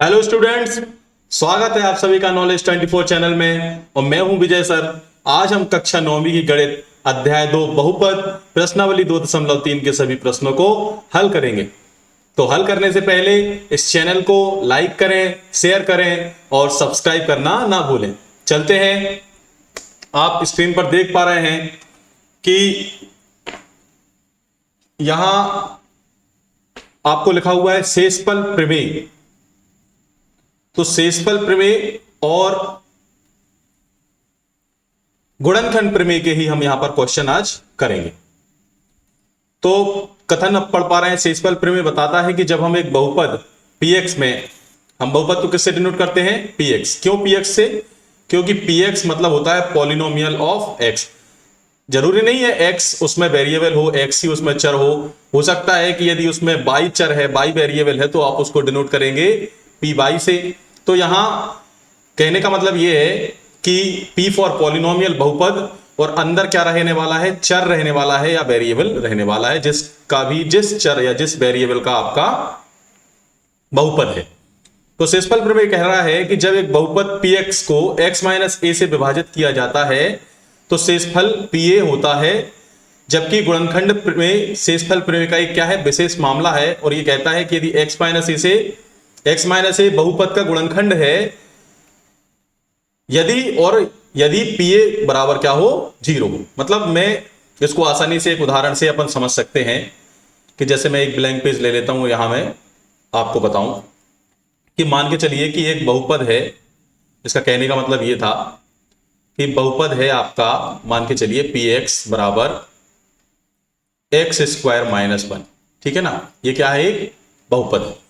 Hello students, स्वागत है आप सभी का नॉलेज 24 चैनल में और मैं हूं विजय सर। आज हम कक्षा 9वीं की गणित अध्याय 2 बहुपद प्रश्नावली 2.3 के सभी प्रश्नों को हल करेंगे। तो हल करने से पहले इस चैनल को लाइक करें, शेयर करें और सब्सक्राइब करना ना भूलें। चलते हैं। आप स्क्रीन पर देख पा रहे हैं कि यहां आपको लिखा हुआ है शेषफल प्रमेय। तो शेषफल प्रमेय और गुणनखंड प्रमेय के ही हम यहां पर क्वेश्चन आज करेंगे। तो कथन अब पढ़ पा रहे हैं। शेषफल प्रमेय बताता है कि जब हम एक बहुपद px में, हम बहुपद को किससे डिनोट करते हैं? px। क्यों px से? क्योंकि px मतलब होता है पॉलिनोमियल ऑफ x। जरूरी नहीं है x उसमें वेरिएबल हो, x ही उसमें चर हो सकता है कि यदि उसमें y चर है, y वेरिएबल है, तो आप उसको डिनोट करेंगे py से। तो यहां कहने का मतलब यह है कि p फॉर पॉलिनोमियल बहुपद और अंदर क्या रहने वाला है? चर रहने वाला है या वेरिएबल रहने वाला है, जिस चर या जिस वेरिएबल का आपका बहुपद है। तो शेषफल प्रमेय कह रहा है कि जब एक बहुपद px को x - a से विभाजित किया जाता है तो शेषफल pa होता है, जबकि गुणनखंड प्रमेय शेषफल प्रमेय का एक क्या है? विशेष मामला है। और यह कहता है कि यदि x - a बहुपद का गुणनखंड है यदि pa बराबर क्या हो? 0। मतलब मैं इसको आसानी से एक उदाहरण से अपन समझ सकते हैं कि जैसे मैं एक ब्लैंक पेज ले लेता हूं, यहां मैं आपको बताऊं कि मान के चलिए कि एक बहुपद है। इसका कहने का मतलब यह था कि बहुपद है आपका, मान के चलिए px बराबर x² - 1। ठीक है ना? ये क्या है? एक बहुपद है।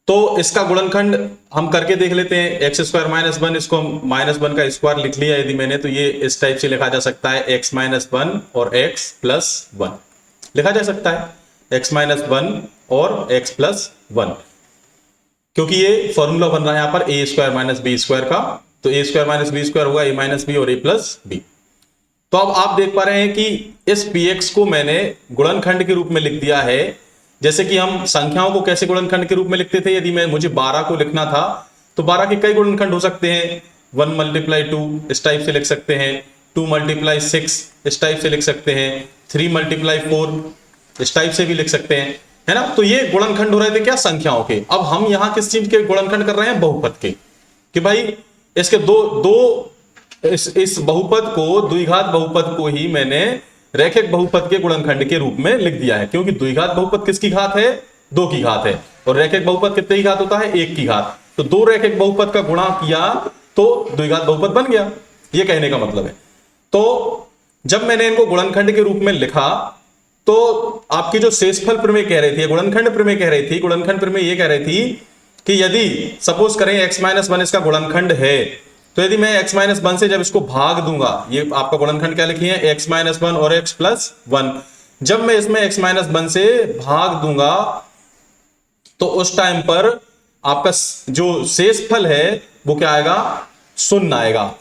तो इसका गुणनखंड हम करके देख लेते हैं। x² - 1, इसको -1 का स्क्वायर लिख लिया यदि मैंने, तो ये इस टाइप से लिखा जा सकता है x - 1 और x + 1 लिखा जा सकता है। x - 1 और x + 1, क्योंकि ये फॉर्मूला बन रहा है यहां पर a² - b² का। तो a² - b² होगा a - b और a + b। तो अब आप देख पा रहे हैं कि इस px को मैंने गुणनखंड के रूप में लिख दिया है। जैसे कि हम संख्याओं को कैसे गुणनखंड के रूप में लिखते थे, यदि मुझे 12 को लिखना था तो 12 के कई गुणनखंड हो सकते हैं। 1 × 2 इस टाइप से लिख सकते हैं, 2 × 6 इस टाइप से लिख सकते हैं, 3 × 4 इस टाइप से भी लिख सकते हैं, है ना? तो ये गुणनखंड हो रहे थे क्या? संख्याओं के। अब हम यहां किस चीज के गुणनखंड कर रहे हैं? बहुपद के। कि भाई इसके इस बहुपद को, द्विघात बहुपद को ही मैंने रैखिक बहुपद के गुणनखंड के रूप में लिख दिया है। क्योंकि द्विघात बहुपद किसकी घात है? 2 की घात है। और रैखिक बहुपद कितने की घात होता है? 1 की घात। तो 2 रैखिक बहुपद का गुणा किया तो द्विघात बहुपद बन गया। ये कहने का मतलब है। तो जब मैंने इनको गुणनखंड के रूप में लिखा तो आपकी जो शेषफल प्रमेय कह रही थी, गुणनखंड प्रमेय कह रही थी, गुणनखंड प्रमेय ये कह रही थी कि यदि सपोज करें x - 1 इसका गुणनखंड है, तो यदि मैं x - 1 से जब इसको भाग दूंगा, ये आपका गुणनखंड क्या लिखी है? x - 1 और x + 1। जब मैं इसमें x - 1 से भाग दूंगा तो उस टाइम पर आपका जो शेषफल है वो क्या आएगा? 0 आएगा।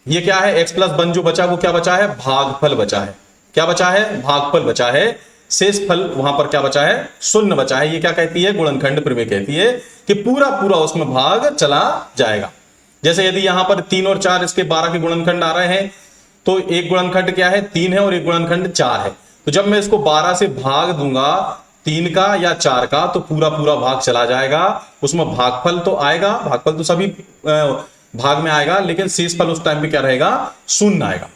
ये क्या है? x + 1 जो बचा वो क्या बचा है? भागफल बचा है। क्या बचा है? भागफल बचा है। शेषफल वहां पर क्या बचा है? 0 बचा है। ये क्या कहती है? गुणनखंड प्रमेय कहती है कि पूरा पूरा उसमें भाग चला जाएगा। जैसे यदि यहां पर 3 और 4 इसके 12 के गुणनखंड आ रहे हैं, तो एक गुणनखंड क्या है? 3 है और एक गुणनखंड 4 है। तो जब मैं इसको 12 से भाग दूंगा 3 का या 4 का, तो पूरा पूरा भाग चला जाएगा। उसमें भागफल तो आएगा, भागफल तो सभी भाग में आएगा, लेकिन शेषफल उस टाइम पे क्या रहेगा? 0 आएगा।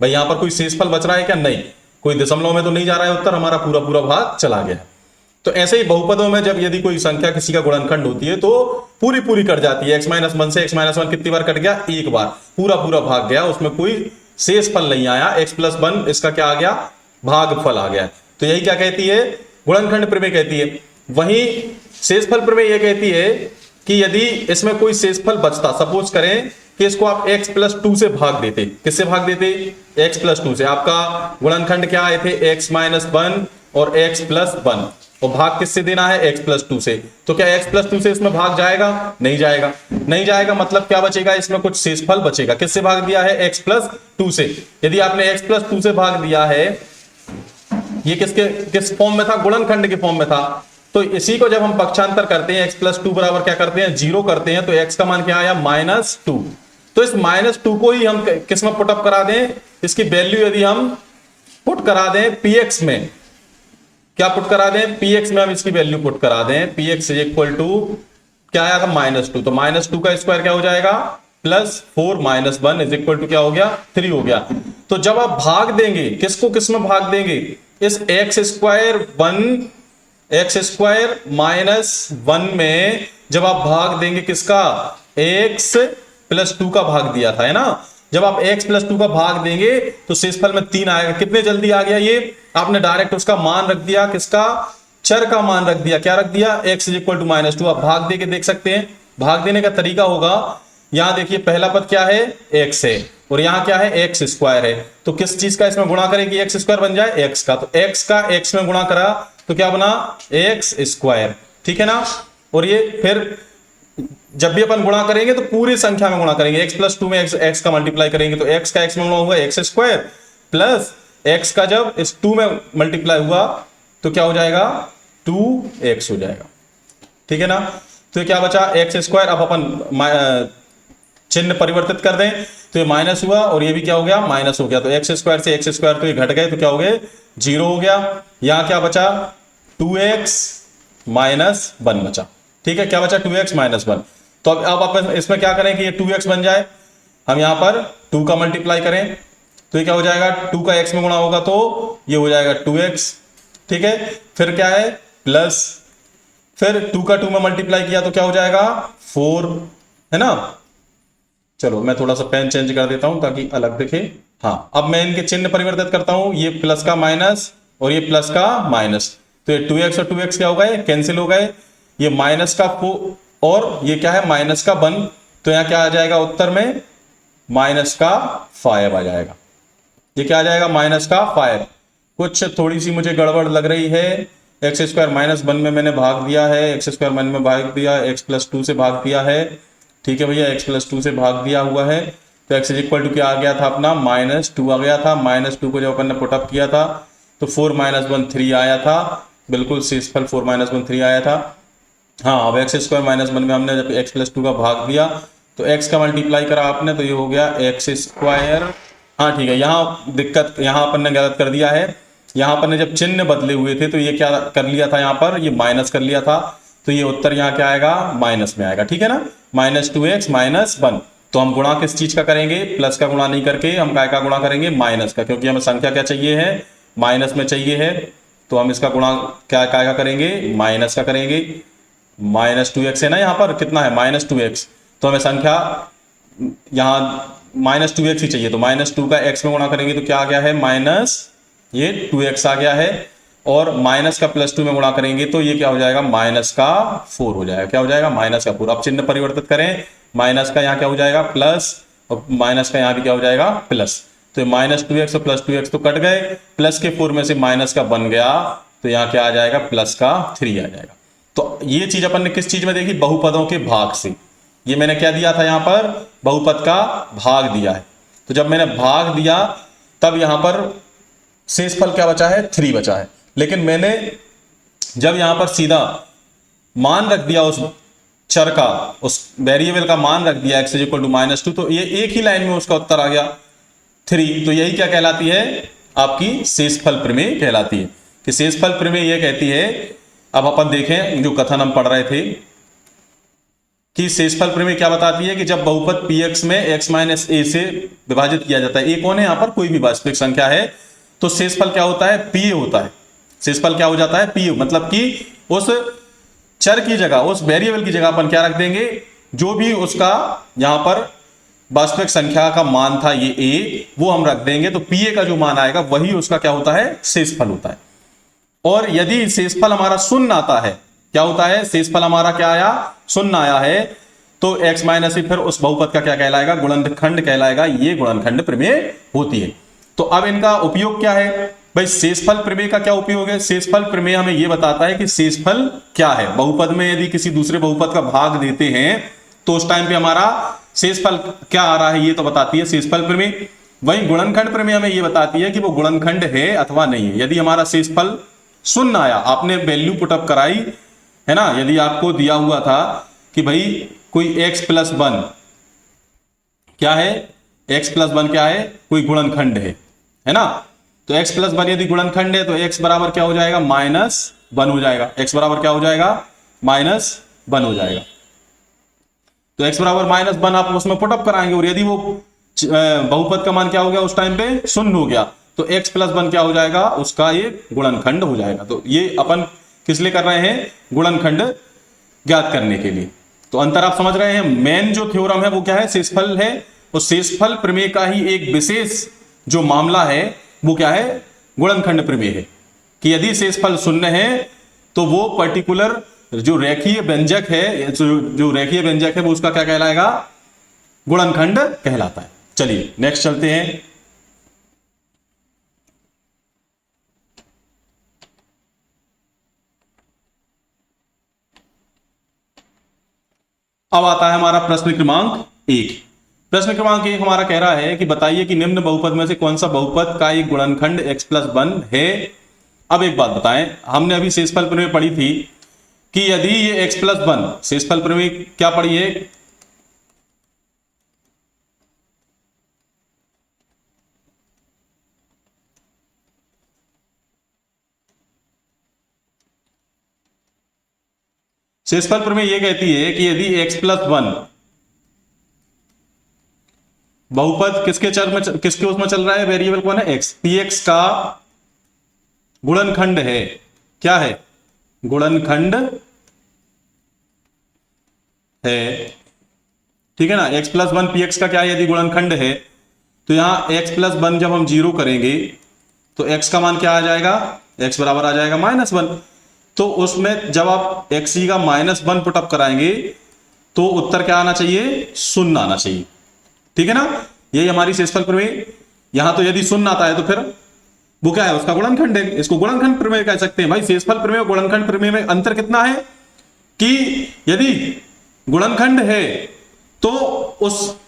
भाई यहां पर कोई शेषफल बच रहा है क्या? नहीं। कोई दशमलव में तो नहीं जा रहा है उत्तर, हमारा पूरा पूरा भाग चला गया। तो ऐसे ही बहुपदों में जब यदि कोई संख्या किसी का गुणनखंड होती है तो पूरी पूरी कट जाती है। x - 1 से x - 1 कितनी बार कट गया? एक बार। पूरा पूरा भाग गया, उसमें कोई शेषफल नहीं आया। x + 1 इसका क्या आ गया? भागफल आ गया। तो यही क्या कहती है? गुणनखंड प्रमेय कहती है। वहीं शेषफल प्रमेय यह कहती है कि यदि इसमें कोई शेषफल बचता, सपोज करें कि इसको आप x + 2 से भाग देते। किससे भाग देते? x + 2 से। आपका गुणनखंड क्या आए थे? x - 1 और x + 1। और भाग किससे देना है? x + 2 से। तो क्या x + 2 से इसमें भाग जाएगा? नहीं जाएगा। नहीं जाएगा मतलब क्या बचेगा? इसमें कुछ शेषफल बचेगा। किससे भाग दिया है? x + 2 से। यदि आपने x + 2 से भाग दिया है, ये किस फॉर्म में था? गुणनखंड के फॉर्म में था। तो इसी को जब हम पक्षांतर करते हैं, x प्लस टू बराबर क्या करते हैं, 0 करते हैं, तो x का मान क्या आया, -2। तो इस -2 को ही हम किस में पुट अप करा दें, इसकी वैल्यू यदि हम पुट करा दें px में, क्या पुट करा दें, px में हम इसकी वैल्यू पुट करा दें, px इज इक्वल टू क्या आया था, -2। तो -2 का स्क्वायर क्या हो जाएगा, +4 - 1 इज इक्वल टू क्या हो गया, 3 हो गया। तो जब आप भाग देंगे, किसको किस में भाग देंगे, इस x स्क्वायर 1 में जब आप भाग देंगे किसका, x प्लस 2 का भाग दिया था, है ना। जब आप x प्लस 2 का भाग देंगे तो शेषफल में 3 आएगा। कितने जल्दी आ गया, ये आपने डायरेक्ट उसका मान रख दिया, किसका, चर का मान रख दिया, क्या रख दिया, x इज इक्वल टू -2। आप भाग दे के देख सकते हैं। भाग देने का तरीका होगा, यहां देखिए पहला पद क्या है, x है, और यहां क्या है, x स्क्वायर है। तो किस चीज का इसमें गुणा करें कि x स्क्वायर बन जाए, x का। तो x का x में गुणा करा तो क्या बना, x स्क्वायर, ठीक है ना। और ये फिर जब भी अपन गुणा करेंगे तो पूरी संख्या में गुणा करेंगे, x प्लस 2 में x का मल्टीप्लाई करेंगे तो x का x में गुणा हुआ x स्क्वायर, प्लस x का जब इस 2 में मल्टीप्लाई हुआ तो क्या हो जाएगा, 2x हो जाएगा, ठीक है ना। तो क्या बचा, x स्क्वायर। अब अपन चिन्ह परिवर्तित कर दें तो ये माइनस हुआ और ये भी क्या हो गया, माइनस हो गया। तो x स्क्वायर से x स्क्वायर तो ये घट गए, तो क्या हो गए, 0 हो गया। यहां क्या बचा, 2x - 1 बचा, ठीक है। क्या बचा, 2x - 1। तो अब अपन इसमें क्या करें कि ये 2x बन जाए, हम यहां पर 2 का मल्टीप्लाई करें तो ये क्या हो जाएगा, 2 का x में गुणा होगा तो ये हो जाएगा 2x, ठीक है। फिर क्या है, प्लस, फिर 2 का 2 में मल्टीप्लाई किया तो क्या हो जाएगा, 4, है ना। चलो मैं थोड़ा सा पेन चेंज कर देता हूं ताकि अलग दिखे। हाँ, अब मैं इनके चिन्ह परिवर्तित करता हूं, ये प्लस का माइनस और ये प्लस का माइनस, तो ये 2x और 2x क्या हो गए, कैंसिल हो गए। ये माइनस का और ये क्या है, माइनस का 1, तो यहां क्या आ जाएगा उत्तर में, -5 आ जाएगा। ये क्या आ जाएगा, -5। कुछ थोड़ी सी मुझे गड़बड़ लग रही है, x स्क्वायर -1 में मैंने भाग दिया है, x स्क्वायर 1 में भाग दिया, x प्लस 2 से भाग दिया है, ठीक है भैया, x प्लस 2 से भाग दिया हुआ है। तो x इज इक्वल टू क्या आ गया था अपना, -2 आ गया था। -2 को जब अपन ने पुटअप किया था तो 4 - 1 3 आया था, बिल्कुल शेषफल 4 - 1 3 आया था। हाँ, अब x स्क्वायर -1 में हमने जब x प्लस 2 का भाग दिया तो x का मल्टीप्लाई करा आपने तो ये हो गया x स्क्वायर। हाँ ठीक है, यहाँ दिक्कत, यहाँ अपन ने गलत कर दिया है। यहाँ अपन ने जब चिन्ह बदले हुए थे तो ये क्या कर लिया था, यहाँ पर ये माइनस कर लिया था, तो ये उत्तर यहाँ क्या आएगा, माइनस में आएगा, ठीक है ना। -2x - 1। तो हम गुणा किस चीज का करेंगे, प्लस का गुणा नहीं करके हम काय का गुणा करेंगे, माइनस का, क्योंकि हमें संख्या क्या चाहिए है, माइनस में चाहिए है। तो हम इसका गुणा क्या काय का करेंगे, माइनस का करेंगे। -2x है ना, यहाँ पर कितना है, -2x, तो हमें संख्या यहाँ -2x ही चाहिए, तो -2 का x में गुणा करेंगे तो क्या आ गया है, ये 2x आ गया है। और माइनस का +2 में गुणा करेंगे तो ये क्या हो जाएगा, -4 हो जाएगा। क्या हो जाएगा, -4। अब चिन्ह परिवर्तित करें, माइनस का यहाँ क्या हो जाएगा, प्लस, और माइनस का यहाँ भी क्या हो जाएगा, प्लस। तो -2x और +2x तो कट गए, प्लस के 4 में से माइनस का बन गया, तो यहाँ क्या आ जाएगा, प्लस का 3 आ जाएगा। तो ये चीज अपन ने किस चीज में देखी, बहुपदों के भाग से। ये मैंने क्या दिया था, यहाँ पर बहुपद का भाग दिया है। तो जब मैंने भाग दिया तब यहाँ पर शेषफल क्या बचा है, 3 बचा है। लेकिन मैंने जब यहां पर सीधा मान रख दिया उस चर का, उस वेरिएबल का मान रख दिया x = -2, तो ये एक ही लाइन में उसका उत्तर आ गया 3। तो यही क्या कहलाती है, आपकी शेषफल प्रमेय कहलाती है। कि शेषफल प्रमेय यह कहती है, अब अपन देखें जो कथन हम पढ़ रहे थे कि शेषफल प्रमेय क्या बताती है कि जब बहुपद px में x - a से विभाजित किया जाता है, a कौन है यहाँ पर, कोई भी वास्तविक संख्या है, तो शेषफल क्या होता है, pa होता है। शेषफल क्या हो जाता है, pa, मतलब कि उस चर की जगह, उस वेरिएबल की जगह अपन क्या रख देंगे, जो भी उसका यहां पर वास्तविक संख्या का मान था ये a, वो हम रख देंगे। तो pa का जो मान आएगा वही उसका क्या होता है, शेषफल होता है। और यदि शेषफल हमारा शून्य आता है, क्या होता है, शेषफल हमारा क्या आया, शून्य आया है, तो x - a फिर उस बहुपद का क्या कहलाएगा, गुणनखंड कहलाएगा। ये गुणनखंड प्रमेय होती है। तो अब इनका उपयोग क्या है भाई, शेषफल प्रमेय का क्या उपयोग है। शेषफल प्रमेय हमें यह बताता है कि शेषफल क्या है। बहुपद में यदि किसी दूसरे बहुपद का भाग देते हैं तो उस टाइम पे हमारा शेषफल क्या आ रहा है, ये तो बताती है शेषफल प्रमेय। वहीं गुणनखंड प्रमेय हमें यह बताती है कि वो गुणनखंड है अथवा नहीं है। यदि हमारा शेषफल शून्य आया, आपने वैल्यू पुटअप कराई है ना। यदि आपको दिया हुआ था कि भाई कोई x प्लस वन क्या है, x प्लस वन क्या है, कोई गुणनखंड है ना। तो x प्लस वन यदि गुणनखंड है तो x बराबर क्या हो जाएगा, -1 हो जाएगा। x बराबर क्या हो जाएगा, -1 हो जाएगा। तो x बराबर -1 आप उसमें पुटअप कराएंगे और यदि वो बहुपद का मान क्या हो गया उस टाइम पे, शून्य हो गया, तो x प्लस वन क्या हो जाएगा, उसका ये गुणनखंड हो जाएगा। तो ये अपन किस लिए कर रहे हैं, गुणनखंड ज्ञात करने के लिए। तो अंतर आप समझ रहे हैं। मेन जो थ्योरम है वो क्या है, शेषफल है। और शेषफल प्रमेय का ही एक विशेष जो मामला है वो क्या है, गुणनखंड प्रमेय है कि यदि शेषफल शून्य है तो वो पर्टिकुलर जो रेखीय व्यंजक है, जो रेखीय व्यंजक है वो उसका क्या कहलाएगा, गुणनखंड कहलाता है। चलिए नेक्स्ट चलते हैं। अब आता है हमारा प्रश्न क्रमांक 1। प्रश्न क्रमांक 1 हमारा कह रहा है कि बताइए कि निम्न बहुपद में से कौन सा बहुपद का एक गुणनखंड x प्लस वन है। अब एक बात बताएं, हमने अभी शेषफल प्रमेय पढ़ी थी कि यदि ये x प्लस वन, शेषफल प्रमेय क्या पढ़ी है, शेषफल प्रमेय ये कहती है कि यदि x प्लस वन बहुपद किसके चर में, किसके उसमें चल रहा है, वेरिएबल कौन है, x, px का गुणनखंड है। क्या है, गुणनखंड है, ठीक है ना। x प्लस वन px का क्या है, यदि गुणनखंड है तो यहां x प्लस वन जब हम 0 करेंगे तो x का मान क्या आ जाएगा, x बराबर आ जाएगा -1। तो उसमें जब आप x का -1 पुटअप कराएंगे तो उत्तर क्या आना चाहिए, शून्य आना चाहिए, ठीक है ना। यही हमारी शेषफल प्रमेय। यहां तो यदि शून्य आता है तो फिर वो क्या है, उसका गुणनखंड है। इसको गुणनखंड प्रमेय कह सकते हैं। भाई शेषफल प्रमेय और गुणनखंड प्रमेय में अंतर कितना है कि यदि गुणनखंड है तो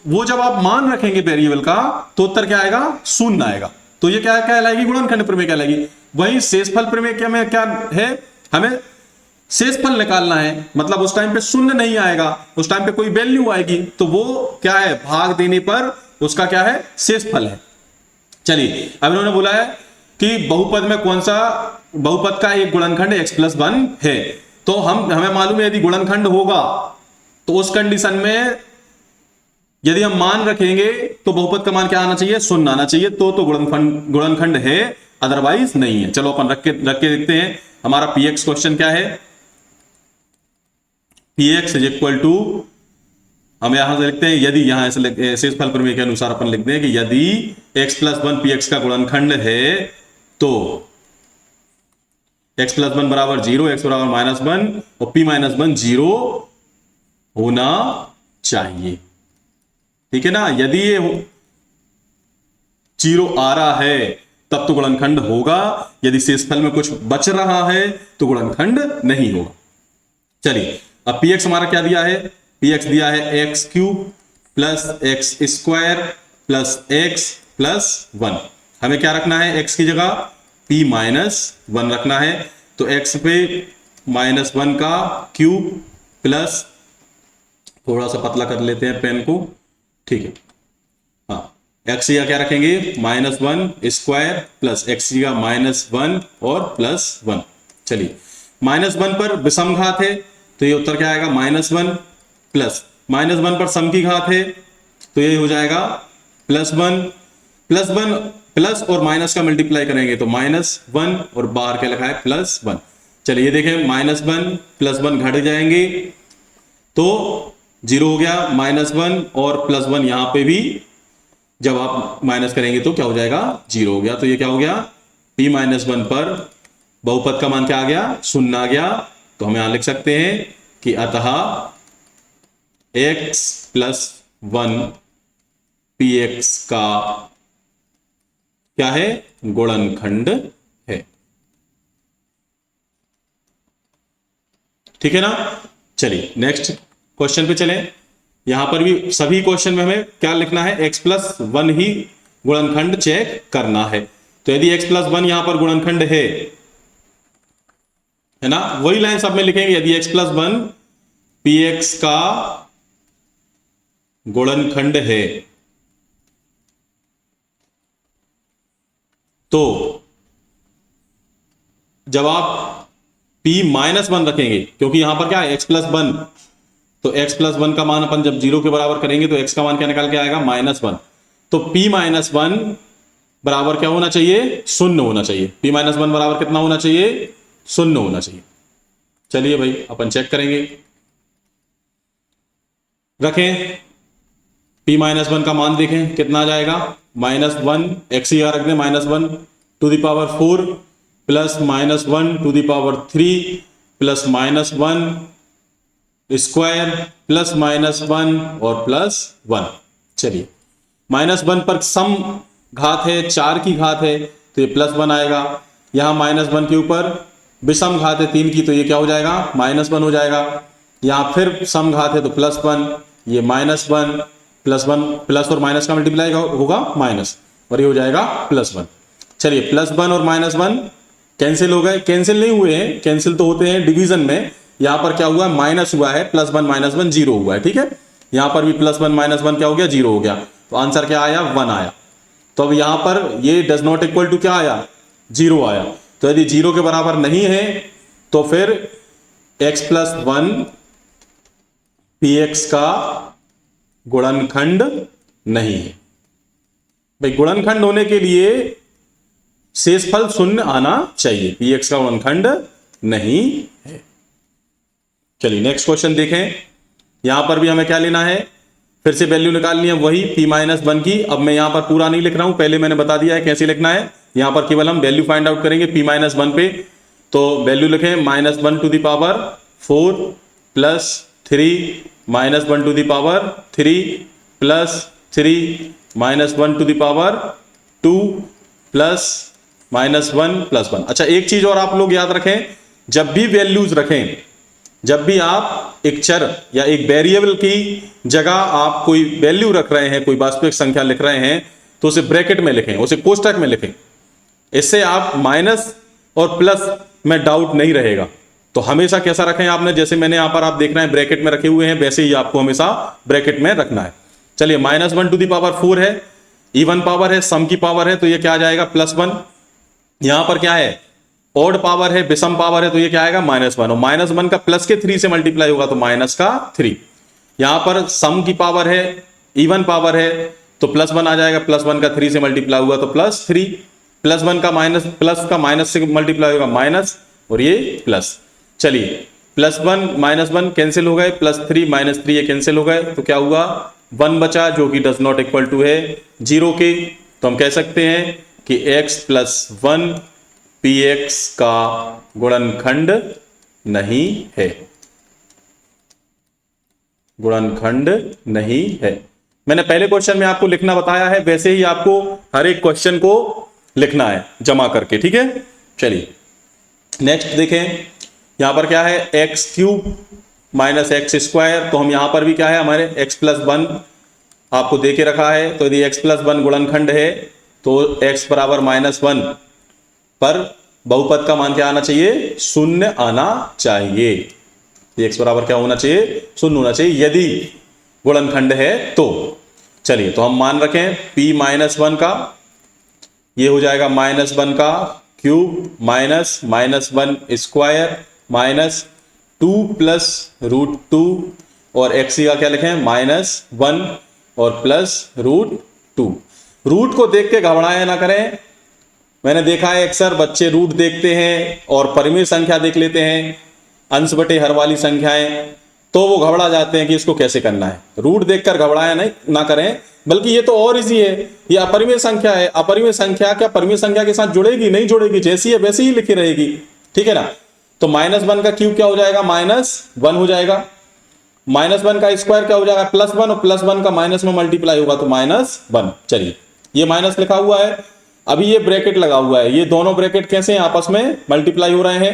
वो जब आप मान रखेंगे वेरिएबल का तो उत्तर क्या आएगा, शून्य आएगा। तो ये क्या कहलाएगी, गुणनखंड प्रमेय कहलाएगी। वही शेषफल प्रमेय क्या में क्या है, हमें शेषफल निकालना है, मतलब उस टाइम पे शून्य नहीं आएगा, उस टाइम पे कोई वैल्यू आएगी तो वो क्या है, भाग देने पर उसका क्या है, शेषफल है। चलिए अब इन्होंने बोला है कि बहुपद में कौन सा बहुपद का एक गुणनखंड x प्लस वन है। तो हमें मालूम है यदि गुणनखंड होगा तो उस कंडीशन में यदि हम मान रखेंगे तो बहुपद का मान क्या आना चाहिए, शून्य आना चाहिए। तो गुणनखंड है, अदरवाइज नहीं है। चलो अपन रख के देखते हैं। हमारा px क्वेश्चन क्या है, px इज इक्वल टू, हम यहां से लिखते हैं यदि, यहां ऐसे शेषफल प्रमेय के अनुसार अपन लिखते हैं कि यदि x प्लस वन px का गुणनखंड है तो x प्लस वन बराबर 0, x बराबर -1 और p -1 0 होना चाहिए, ठीक है ना। यदि ये 0 आ रहा है तब तो गुणनखंड होगा, यदि शेषफल में कुछ बच रहा है तो गुणनखंड नहीं होगा। चलिए अब px हमारा क्या दिया है, px दिया है x cube plus x square plus x plus 1। हमें क्या रखना है, x की जगह p -1 रखना है। तो x पे -1 का क्यूब प्लस, थोड़ा सा पतला कर लेते हैं पेन को, ठीक है, हाँ, x का क्या रखेंगे, -1 स्क्वायर प्लस x का -1 और प्लस 1। चलिए -1 पर विषम घात है तो ये उत्तर क्या आएगा, -1 प्लस -1 पर सम की घात है तो ये हो जाएगा +1 प्लस और माइनस का मल्टीप्लाई करेंगे तो -1 और बाहर क्या लिखा है, +1। चलिए ये देखें, -1 +1 घट जाएंगे तो 0 हो गया, -1 और +1 यहां पे भी जब आप माइनस करेंगे तो क्या हो जाएगा, 0 हो गया। तो ये क्या हो गया, p -1 पर बहुपद का मान क्या आ गया, शून्य आ गया। तो हम यहां लिख सकते हैं कि अतः x प्लस 1 px का क्या है, गुणनखंड है, ठीक है ना। चलिए नेक्स्ट क्वेश्चन पे चलें। यहां पर भी सभी क्वेश्चन में हमें क्या लिखना है, x प्लस 1 ही गुणनखंड चेक करना है। तो यदि x प्लस 1 यहां पर गुणनखंड है है ना, वही लाइन सब में लिखेंगे। यदि x plus one P x का गुणनखंड है तो जब आप p माइनस वन रखेंगे, क्योंकि यहां पर क्या है x प्लस वन, तो x प्लस वन का मान अपन जब 0 के बराबर करेंगे तो x का मान क्या निकाल के आएगा, -1। तो p माइनस वन बराबर क्या होना चाहिए, 0 होना चाहिए। p माइनस वन बराबर कितना होना चाहिए, 0 होना चाहिए। चलिए भाई अपन चेक करेंगे, रखें p माइनस वन का मान देखें कितना आ जाएगा, -1 x यहाँ रख दें, -1 to the power 4 plus -1 to the power 3 plus -1 square plus -1 और +1। चलिए -1 पर सम घात है, 4 की घात है तो ये +1 आएगा। यहां -1 के ऊपर विषम घात है 3 की, तो ये क्या हो जाएगा, -1 हो जाएगा। यहां फिर सम घात है तो +1, ये -1 +1 प्लस और माइनस का मल्टीप्लाई होगा माइनस, और ये हो जाएगा +1। चलिए +1 और -1 कैंसिल हो गए, कैंसिल नहीं हुए हैं, कैंसिल तो होते हैं डिवीजन में। यहां पर क्या हुआ, माइनस हुआ है, +1 -1 0 हुआ है, ठीक है। यहां पर भी +1 -1 क्या हो गया, 0 हो गया। तो आंसर क्या आया, 1 आया। तो अब यहां पर ये डज नॉट इक्वल टू क्या आया, 0 आया। तो यदि 0 के बराबर नहीं है तो फिर x प्लस 1 पी एक्स का गुणनखंड नहीं है। भाई गुणनखंड होने के लिए शेषफल 0 आना चाहिए, पी एक्स का गुणनखंड नहीं है। चलिए नेक्स्ट क्वेश्चन देखें। यहां पर भी हमें क्या लेना है, फिर से वैल्यू निकालनी है वही p माइनस 1 की। अब मैं यहां पर पूरा नहीं लिख रहा हूं, पहले मैंने बता दिया है कैसे लिखना है। यहां पर केवल हम वैल्यू फाइंड आउट करेंगे p माइनस 1 पे। तो वैल्यू लिखें -1 to the power 4 plus 3 -1 to the power 3 plus 3 -1 to the power 2 plus -1 + 1। अच्छा एक चीज और आप लोग याद रखें, जब भी वैल्यूज रखें, जब भी आप एक चर या एक वेरिएबल की जगह आप कोई वैल्यू रख रहे हैं, कोई वास्तविक संख्या लिख रहे हैं, तो उसे ब्रैकेट में लिखें, उसे कोष्टक में लिखें। इससे आप माइनस और प्लस में डाउट नहीं रहेगा। तो हमेशा कैसा रखें आपने, जैसे मैंने यहां पर आप देख रहे हैं ब्रैकेट में रखे हुए हैं, वैसे ही आपको हमेशा ब्रैकेट में रखना है। चलिए -1 टू द पावर 4 है, इवन पावर है, सम की पावर है, तो ये क्या आ जाएगा, +1। यहां पर क्या है, ऑड पावर है, विषम पावर है, तो ये क्या आएगा, -1। और -1 का प्लस के 3 से मल्टीप्लाई होगा तो -3। यहां पर सम की पावर है, इवन पावर है, तो +1 आ जाएगा, +1 का 3 से मल्टीप्लाई हुआ तो +3, +1 का माइनस, प्लस का माइनस से मल्टीप्लाई होगा माइनस, और ये प्लस। चलिए +1 -1 कैंसिल हो गए, +3 -3 ये कैंसिल हो गए, तो क्या हुआ, 1 बचा जो कि डज नॉट इक्वल टू है 0 के। तो हम कह सकते हैं कि x प्लस 1 पी एक्स का गुणनखंड नहीं है, गुणनखंड नहीं है। मैंने पहले क्वेश्चन में आपको लिखना बताया है, वैसे ही आपको हर एक क्वेश्चन को लिखना है जमा करके, ठीक है। चलिए नेक्स्ट देखें, यहां पर क्या है, x³ माइनस x²। तो हम यहां पर भी क्या है, हमारे x प्लस 1 आपको दे के रखा है। तो यदि x प्लस 1 गुणनखंड है तो x बराबर -1 पर बहुपद का मान क्या आना चाहिए, 0 आना चाहिए। x बराबर क्या होना चाहिए, 0 होना चाहिए यदि गुणनखंड है तो। चलिए तो हम मान रखें p माइनस 1 का, ये हो जाएगा -1 का cube minus -1 square minus 2 plus √2, और x का क्या लिखें, -1 और +√2। रूट को देख के घबराया ना करें। मैंने देखा है अक्सर बच्चे रूट देखते हैं और परिमेय संख्या देख लेते हैं, अंश बटे हर वाली संख्याएं, तो वो घबरा जाते हैं कि इसको कैसे करना है। रूट देखकर घबराया नहीं ना करें, बल्कि ये तो और इजी है, ये अपरिमेय संख्या है। अपरिमेय संख्या क्या परिमेय संख्या के साथ जुड़ेगी, नहीं जुड़ेगी, जैसी है वैसे ही लिखी रहेगी, ठीक है ना। तो -1 का क्यूब क्या हो जाएगा, -1 हो जाएगा। -1 का स्क्वायर क्या हो जाएगा, +1, और +1 का माइनस में मल्टीप्लाई होगा तो -1। चलिए ये माइनस लिखा हुआ है, अभी ये ब्रैकेट लगा हुआ है, ये दोनों ब्रैकेट कैसे हैं, आपस में मल्टीप्लाई हो रहे हैं,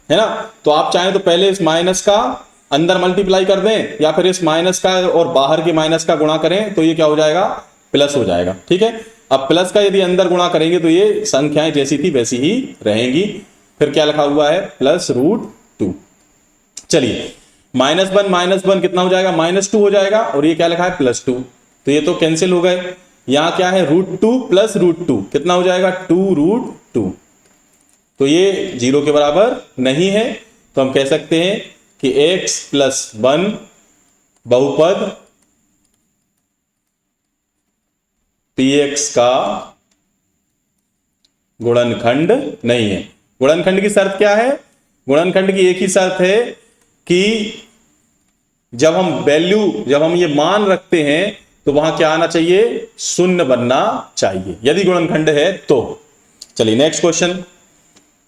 है ना। तो आप चाहें तो पहले इस माइनस का अंदर मल्टीप्लाई कर दें, या फिर इस माइनस का और बाहर के माइनस का गुणा करें, तो ये क्या हो जाएगा, प्लस हो जाएगा, ठीक है। अब प्लस का यदि अंदर गुणा करेंगे तो ये संख्याएं जैसी थी वैसी ही रहेंगी। फिर क्या लिखा हुआ है, +√2। टू। चलिए -1 कितना हो जाएगा, -2 हो जाएगा, और ये क्या लिखा है +2, तो ये तो कैंसिल हो गए। यहां क्या है √2 + √2 कितना हो जाएगा 2√2, तो ये 0 के बराबर नहीं है, तो हम कह सकते हैं कि x + 1 बहुपद px का गुणनखंड नहीं है। गुणनखंड की शर्त क्या है, गुणनखंड की एक ही शर्त है कि जब हम ये मान रखते हैं तो वहां क्या आना चाहिए, शून्य बनना चाहिए, यदि गुणनखंड है तो। चलिए नेक्स्ट क्वेश्चन।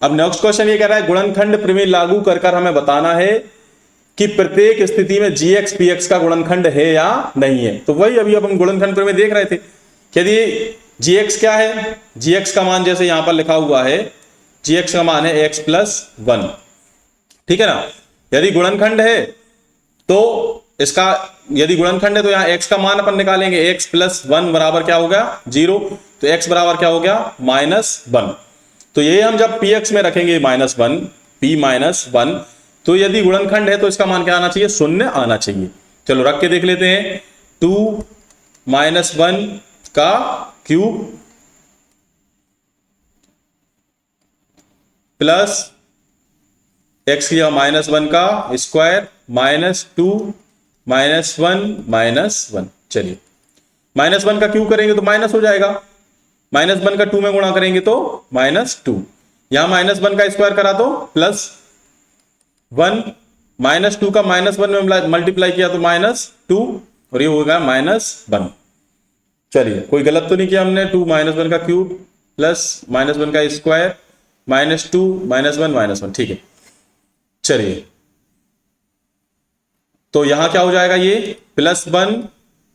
अब नेक्स्ट क्वेश्चन ये कह रहा है गुणनखंड प्रमेय लागू कर हमें बताना है कि प्रत्येक स्थिति में gx px का गुणनखंड है या नहीं है। तो वही अभी अब हम गुणनखंड प्रमेय देख रहे थे कि यदि gx क्या है, gx का मान जैसे यहां पर लिखा हुआ है, gx का मान है x + 1, ठीक है ना। यदि गुणनखंड है तो इसका, यदि गुणनखंड है तो यहां x का मान अपन निकालेंगे, x + 1 बराबर क्या हो गया 0, तो x बराबर क्या हो गया -1। तो ये हम जब px में रखेंगे -1, p-1, तो यदि गुणनखंड है तो इसका मान क्या आना चाहिए, शून्य आना चाहिए। चलो रख के देख लेते हैं, 2 - 1 का क्यूब प्लस x की जगह -1 का स्क्वायर -2 -1 -1। चलिए -1 का क्यूब करेंगे तो माइनस हो जाएगा, -1 का 2 में गुणा करेंगे तो -2, यहां -1 का स्क्वायर करा तो +1, -2 का -1 में मल्टीप्लाई किया तो -2, और ये होगा -1। चलिए कोई गलत तो नहीं किया हमने, 2 - 1 का क्यूब प्लस -1 का स्क्वायर -2 -1 -1, ठीक है। चलिए तो यहां क्या हो जाएगा, ये +1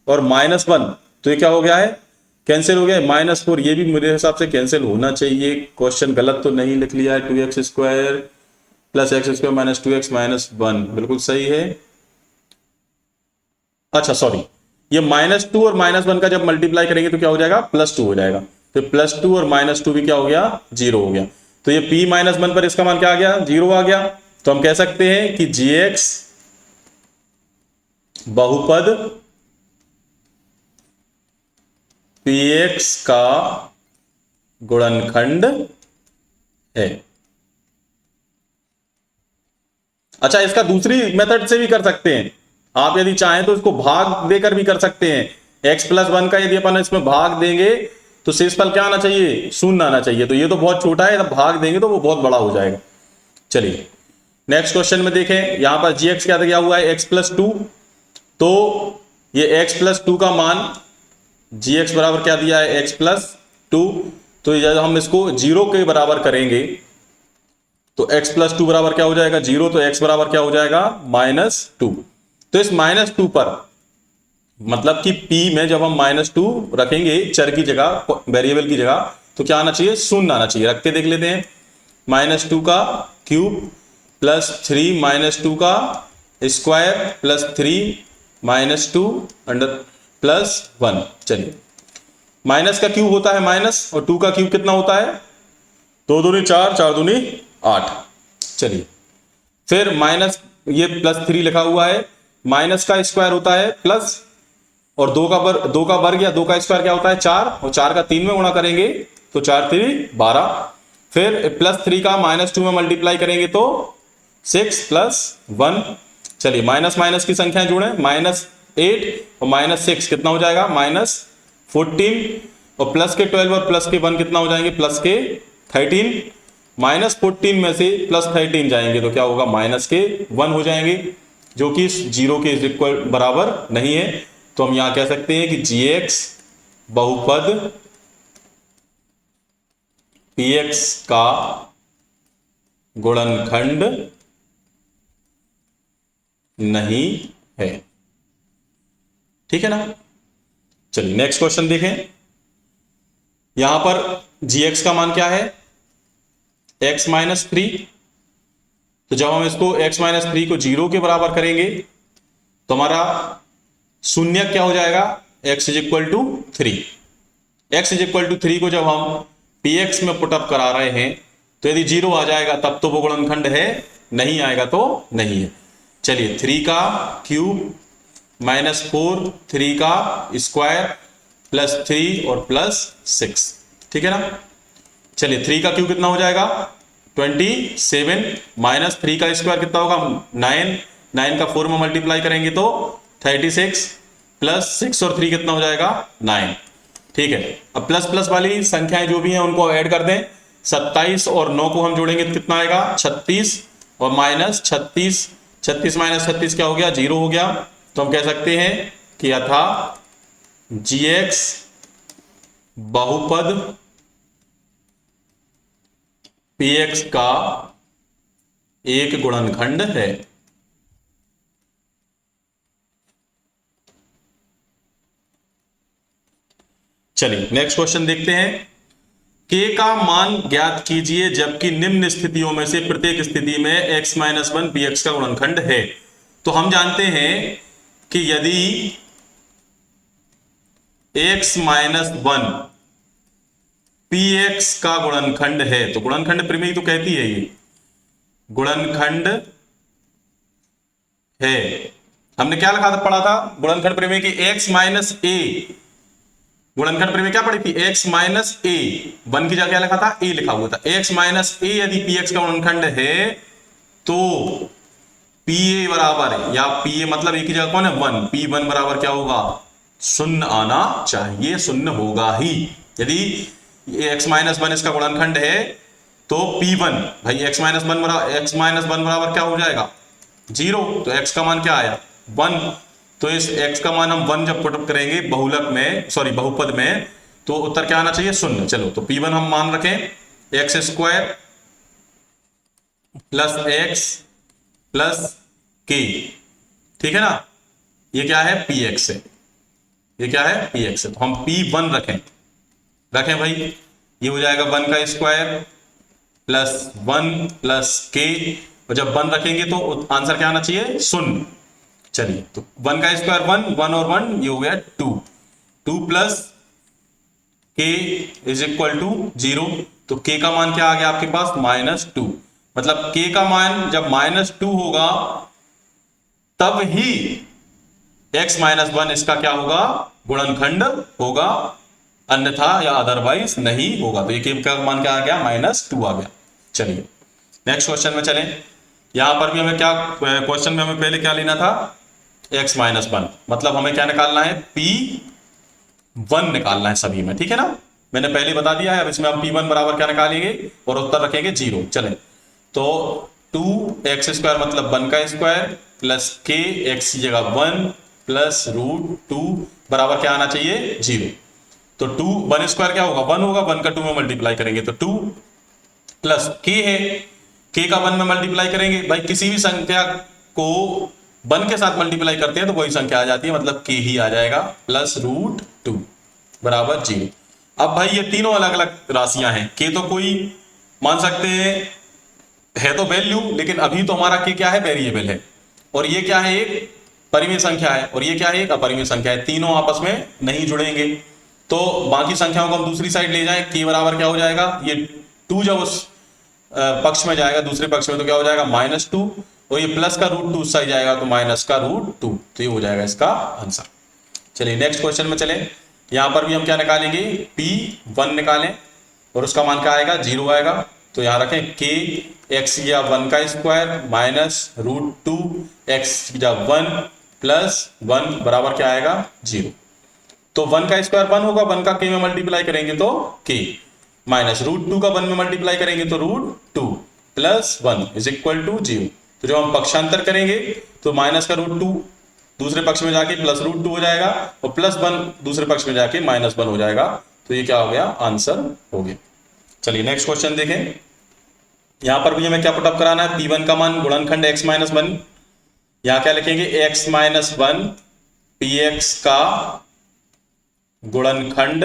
और -1, तो ये क्या हो गया है, कैंसिल हो गया, -4, ये भी मेरे हिसाब से कैंसिल होना चाहिए। क्वेश्चन गलत तो नहीं लिख लिया है, 2x² + x² - 2x - 1 बिल्कुल सही है। अच्छा सॉरी, ये -2 और -1 का जब मल्टीप्लाई करेंगे तो क्या हो जाएगा, +2 हो जाएगा, तो +2 और -2 भी क्या हो गया 0 हो गया, तो ये p-1 पर इसका मान क्या आ गया 0 आ गया। तो हम कह सकते हैं कि gx बहुपद px का गुणनखंड है। अच्छा, इसका दूसरी मेथड से भी कर सकते हैं आप, यदि चाहें तो इसको भाग देकर भी कर सकते हैं। x + 1 का यदि अपन इसमें भाग देंगे तो शेषफल क्या आना चाहिए, शून्य आना चाहिए, तो ये तो बहुत छोटा है, जब भाग देंगे तो वो बहुत बड़ा हो जाएगा। चलिए नेक्स्ट क्वेश्चन में देखें, यहां पर gx क्या दिया हुआ है, x + 2, तो ये x + 2 का मान gx बराबर क्या दिया है, x + 2, तो जब हम इसको 0 के बराबर करेंगे तो x + 2 बराबर क्या हो जाएगा 0, तो x बराबर क्या हो जाएगा -2। तो इस -2 पर, मतलब कि p में जब हम -2 रखेंगे चर की जगह, वेरिएबल की जगह, तो क्या आना चाहिए, शून्य आना चाहिए। रख के देख लेते हैं, -2 का क्यूब प्लस 3 -2 का स्क्वायर प्लस 3 -2 अंडर प्लस 1। चलिए माइनस का क्यूब होता है माइनस, और 2 का क्यूब कितना होता है, 2 दूनी 4, 4 दूनी 8। चलिए फिर माइनस, ये +3 लिखा हुआ है, माइनस का स्क्वायर होता है प्लस, और 2 का वर्ग या 2 का स्क्वायर क्या होता है 4, और 4 का 3 में गुणा करेंगे तो 4 3 12। फिर +3 का -2 में मल्टीप्लाई करेंगे तो 6 + 1। चलिए माइनस माइनस की संख्या जोड़ें, -8 और -6 कितना हो जाएगा, -14, और प्लस के 12 और प्लस के 1 कितना हो जाएंगे, प्लस के 13। -14 में से +13 जाएंगे तो क्या होगा, -1 हो जाएंगे, जो कि 0 के इक्वल बराबर नहीं है। तो हम यहां कह सकते हैं कि gx बहुपद px का गुणनखंड नहीं है। ठीक है ना। चलिए नेक्स्ट क्वेश्चन देखें, यहां पर gx का मान क्या है, x - 3। तो जब हम इसको x - 3 को 0 के बराबर करेंगे तो हमारा शून्य क्या हो जाएगा, x = 3। x = 3 को जब हम px में पुटअप करा रहे हैं तो यदि 0 आ जाएगा तब तो वो गुणनखंड है नहीं आएगा तो नहीं है। चलिए 3 का क्यूब -4, 3 का स्क्वायर +3 और +6, ठीक है ना। चलिए 3 का क्यूब कितना हो जाएगा 27, -3 का स्क्वायर कितना होगा 9, 9 का 4 में मल्टीप्लाई करेंगे तो 36, +6 और 3 कितना हो जाएगा 9, ठीक है। अब प्लस प्लस वाली संख्याएं जो भी हैं उनको ऐड कर दें। 27 और 9 को हम जोड़ेंगे तो कितना आएगा 36 और -36, 36 -36 क्या हो गया 0 हो गया। तो हम कह सकते हैं कि अथा gx बहुपद px का एक गुणनखंड है। चलिए नेक्स्ट क्वेश्चन देखते हैं। k का मान ज्ञात कीजिए जबकि निम्न स्थितियों में से प्रत्येक स्थिति में x - 1 px का गुणनखंड है। तो हम जानते हैं कि यदि x - 1 px का गुणनखंड है तो गुणनखंड प्रमेय तो कहती है ये गुणनखंड है। हमने क्या लिखा था पढ़ा था गुणनखंड प्रमेय की x - a, गुणनखंड प्रमेय क्या पढ़ी थी x - a, 1 की जगह क्या लिखा था a लिखा हुआ था। x - a यदि px का गुणनखंड है तो pa बराबर या pa मतलब a की जगह कौन है 1, p1 बराबर क्या होगा 0 आना चाहिए, 0 होगा ही। यदि x - 1 इसका गुणनखंड है तो p1 भाई x - 1 बराबर क्या हो जाएगा 0, तो x का मान क्या आया 1। तो इस x का मान हम 1 जब पुटअप करेंगे बहुलक में बहुपद में तो उत्तर क्या आना चाहिए 0। चलो तो p1 हम मान रखें x² + x + k, ठीक है ना। ये क्या है px है, ये क्या है px है। तो हम p1 रखें भाई, ये हो जाएगा 1 का स्क्वायर +1 + k, और जब 1 रखेंगे तो आंसर क्या आना चाहिए 0। चलिए तो 1 का स्क्वायर 1, 1 और 1 ये हो गया 2, 2 + k = 0। तो k का मान क्या आ गया आपके पास -2, मतलब k का मान जब -2 होगा तब ही x - 1 इसका क्या होगा गुणनखंड होगा, अन्यथा या अदरवाइज नहीं होगा। तो ये k का मान क्या आ गया -2 आ गया। चलिए नेक्स्ट क्वेश्चन में चलें। यहां पर भी हमें क्या क्वेश्चन में हमें पहले क्या लेना था x - 1, मतलब हमें क्या निकालना है p1 निकालना है सभी में, ठीक है ना। मैंने पहले बता दिया है। अब इसमें हम p1 बराबर क्या निकालेंगे और उत्तर रखेंगे 0। चले तो 2x² मतलब 1 का स्क्वायर + k x की जगह 1 + √2 बराबर क्या आना चाहिए 0। तो 1 स्क्वायर क्या होगा 1 होगा, 1 का 2 में मल्टीप्लाई करेंगे तो 2 + k है, k का 1 में मल्टीप्लाई करेंगे भाई, किसी भी संख्या को 1 के साथ मल्टीप्लाई करते हैं तो वही संख्या आ जाती है, मतलब k ही आ जाएगा + √2 बराबर 0। अब भाई ये तीनों अलग अलग राशियां हैं। k तो कोई मान सकते हैं है तो वैल्यू, लेकिन अभी तो हमारा k क्या है वेरिएबल है, और ये क्या है एक परिमेय संख्या है, और ये क्या है एक अपरिमेय संख्या है। तीनों आपस में नहीं जुड़ेंगे तो बाकी संख्याओं को हम दूसरी साइड ले जाएं, k बराबर क्या हो जाएगा ये 2 जब उस पक्ष में जाएगा दूसरे पक्ष में तो क्या हो जाएगा -2, और ये प्लस का √2 उस साइड जाएगा तो -√2, तो ये हो जाएगा इसका आंसर। चलिए नेक्स्ट क्वेश्चन में चलें। यहां पर भी हम क्या निकालेंगे p1 निकालें और उसका मान क्या आएगा 0 आएगा। तो यहां रखें k x या 1 का स्क्वायर -√2 x या 1 + 1 बराबर क्या आएगा 0। तो 1 का स्क्वायर 1 होगा, 1 का k में मल्टीप्लाई करेंगे तो k, -√2 का 1 में मल्टीप्लाई करेंगे तो √2 + 1 = 0। तो जब हम पक्षांतर करेंगे तो माइनस का √2 दूसरे पक्ष में जाके +√2 हो जाएगा, और +1 दूसरे पक्ष में जाके -1 हो जाएगा। तो ये क्या हो गया आंसर हो गया। चलिए नेक्स्ट क्वेश्चन देखें। यहां पर भी हमें क्या पुटअप कराना है p1 का मान गुणनखंड x - 1, यहां क्या लिखेंगे x - 1 px का गुणनखंड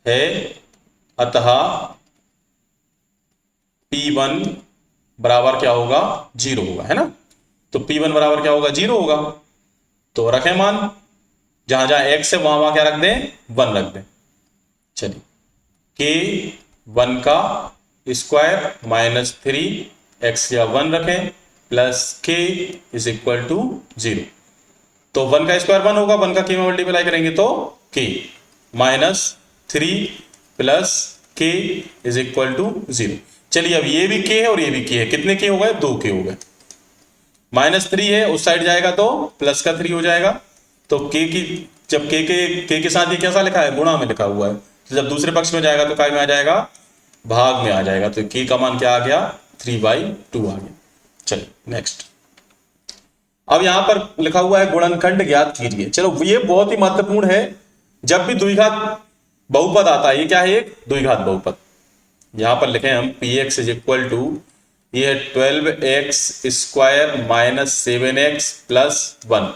है, अतः p1 बराबर क्या होगा 0 होगा, है ना। तो p1 बराबर क्या होगा 0 होगा। तो रखें मान, जहां जहां x है वहां वहां क्या रख दें 1 रख दें। चलिए k 1 का स्क्वायर माइनस 3x या 1 रखें plus k is equal to 0। तो 1 का स्क्वायर 1 होगा, 1 का k में मल्टीप्लाई करेंगे तो k minus 3 plus k is equal to 0। चलिए अब ये भी k है और ये भी k है, कितने k हो गए? 2 k हो गए। माइनस 3 है, उस साइड जाएगा तो प्लस का 3 हो जाएगा। तो k की जब k के साथ ये कैसा लिखा है? गुणा में लिखा हुआ है, तो जब दूसरे पक्ष में जाएगा तो काय में आ जाएगा? भाग में आ जाएगा। तो k का मान क्या आ गया? 3/2 आ गया। चलिए नेक्स्ट। अब यहां पर लिखा हुआ है गुणनखंड ज्ञात कीजिए। चलो ये बहुत ही महत्वपूर्ण है, जब भी द्विघात बहुपद आता है, ये क्या है? एक द्विघात बहुपद। यहां पर लिखें हम px इज इक्वल टू, ये है 12x square minus 7x plus 1।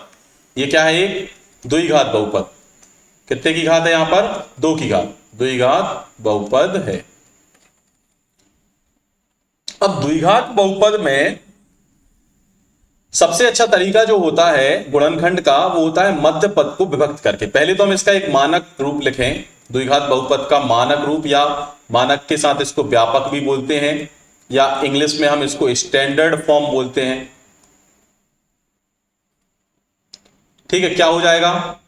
ये क्या है? एक द्विघात बहुपद। कितने की घात है यहां पर? 2 की घात, द्विघात बहुपद है। अब द्विघात बहुपद में सबसे अच्छा तरीका जो होता है गुणनखंड का, वो होता है मध्य पद को विभक्त करके। पहले तो हम इसका एक मानक रूप लिखें, द्विघात बहुपद का मानक रूप, या मानक के साथ इसको व्यापक भी बोलते हैं, या इंग्लिश में हम इसको स्टैंडर्ड फॉर्म बोलते हैं। ठीक है, क्या हो जाएगा?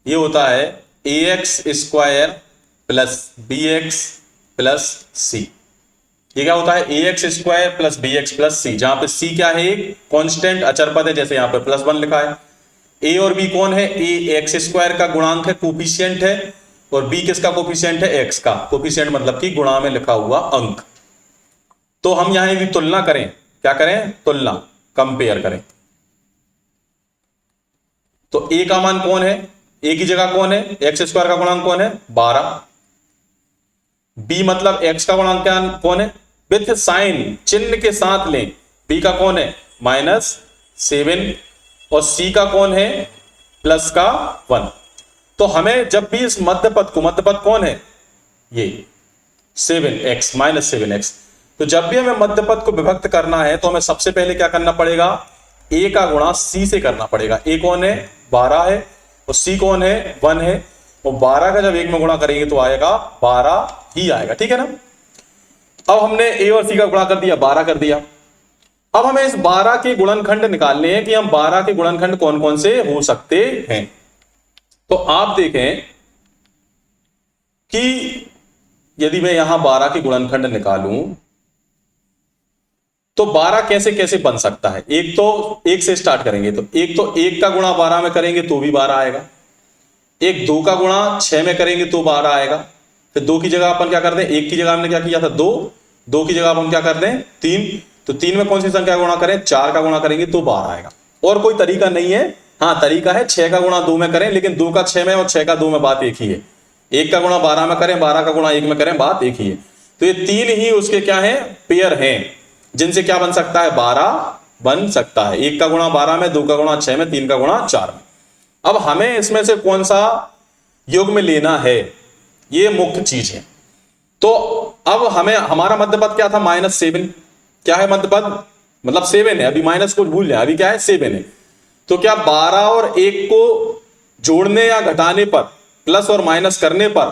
ये होता है ax square plus bx plus c। ये क्या होता है? ax square plus bx plus c, जहां पे c क्या है? एक कांस्टेंट अचर पद है, जैसे यहां पे +1 लिखा है। a और b कौन है? a x स्क्वायर का गुणांक है, कोफिशिएंट है, और b किसका कोफिशिएंट है? x का कोफिशिएंट, मतलब कि गुणा में लिखा हुआ अंक। तो हम यहां यदि तुलना करें, क्या करें? तुलना, कंपेयर करें। तो a का मान कौन है? a की जगह कौन है? x स्क्वायर का गुणांक कौन है? 12। b मतलब x का गुणांक क्या कौन है? विथ साइन, चिन्ह के साथ लें, b का कौन है? -7, और c का कौन है? प्लस का 1। तो हमें जब भी इस मध्य पद को, मध्य पद कौन है? ये 7x -7x। तो जब भी हमें मध्य पद को विभक्त करना है, तो हमें सबसे पहले क्या करना पड़ेगा? a का गुणा c से करना पड़ेगा। a कौन है? 12 है, और c कौन है? 1 है, और 12 का जब 1 में गुणा करेंगे तो आएगा 12 ही आएगा। ठीक है ना? अब हमने a और c का गुणा कर दिया, 12 कर दिया। अब हमें इस 12 के गुणनखंड निकालने हैं कि हम 12 के गुणनखंड कौन कौन से हो सकते हैं। तो आप देखें कि यदि मैं यहां 12 के गुणनखंड निकालूं तो 12 कैसे कैसे बन सकता है? एक तो 1 से स्टार्ट करेंगे, तो एक तो 1 का गुणा 12 में करेंगे तो भी 12 आएगा। एक 2 का गुणा 6 में करेंगे तो 12 आएगा। फिर 2 की जगह अपन क्या कर दें? 1 की जगह हमने क्या किया था? 2। 2 की जगह हम क्या कर दें? 3। तो 3 में कौन सी संख्या गुणा करें? 4 का गुणा करेंगे तो 12 आएगा। और कोई तरीका नहीं है? हाँ तरीका है, 6 का गुणा 2 में करें, लेकिन 2 का 6 में और 6 का 2 में बात एक ही है। 1 का गुणा 12 में करें, 12 का गुणा 1 में करें, बात एक ही है। तो ये 3 ही उसके क्या है? पेयर हैं, जिनसे क्या बन सकता है? 12 बन सकता है। 1 का गुणा 12 में, 2 का गुणा 6 में, 3 का गुणा 4 में। अब हमें इसमें से कौन सा युग्म में लेना है, ये मुख्य चीज है। तो अब हमें, हमारा मध्यपद क्या था? -7। क्या है मध्यपद? मतलब 7 है, अभी माइनस को भूल जाए, अभी क्या है? 7 है। तो क्या 12 और 1 को जोड़ने या घटाने पर, प्लस और माइनस करने पर,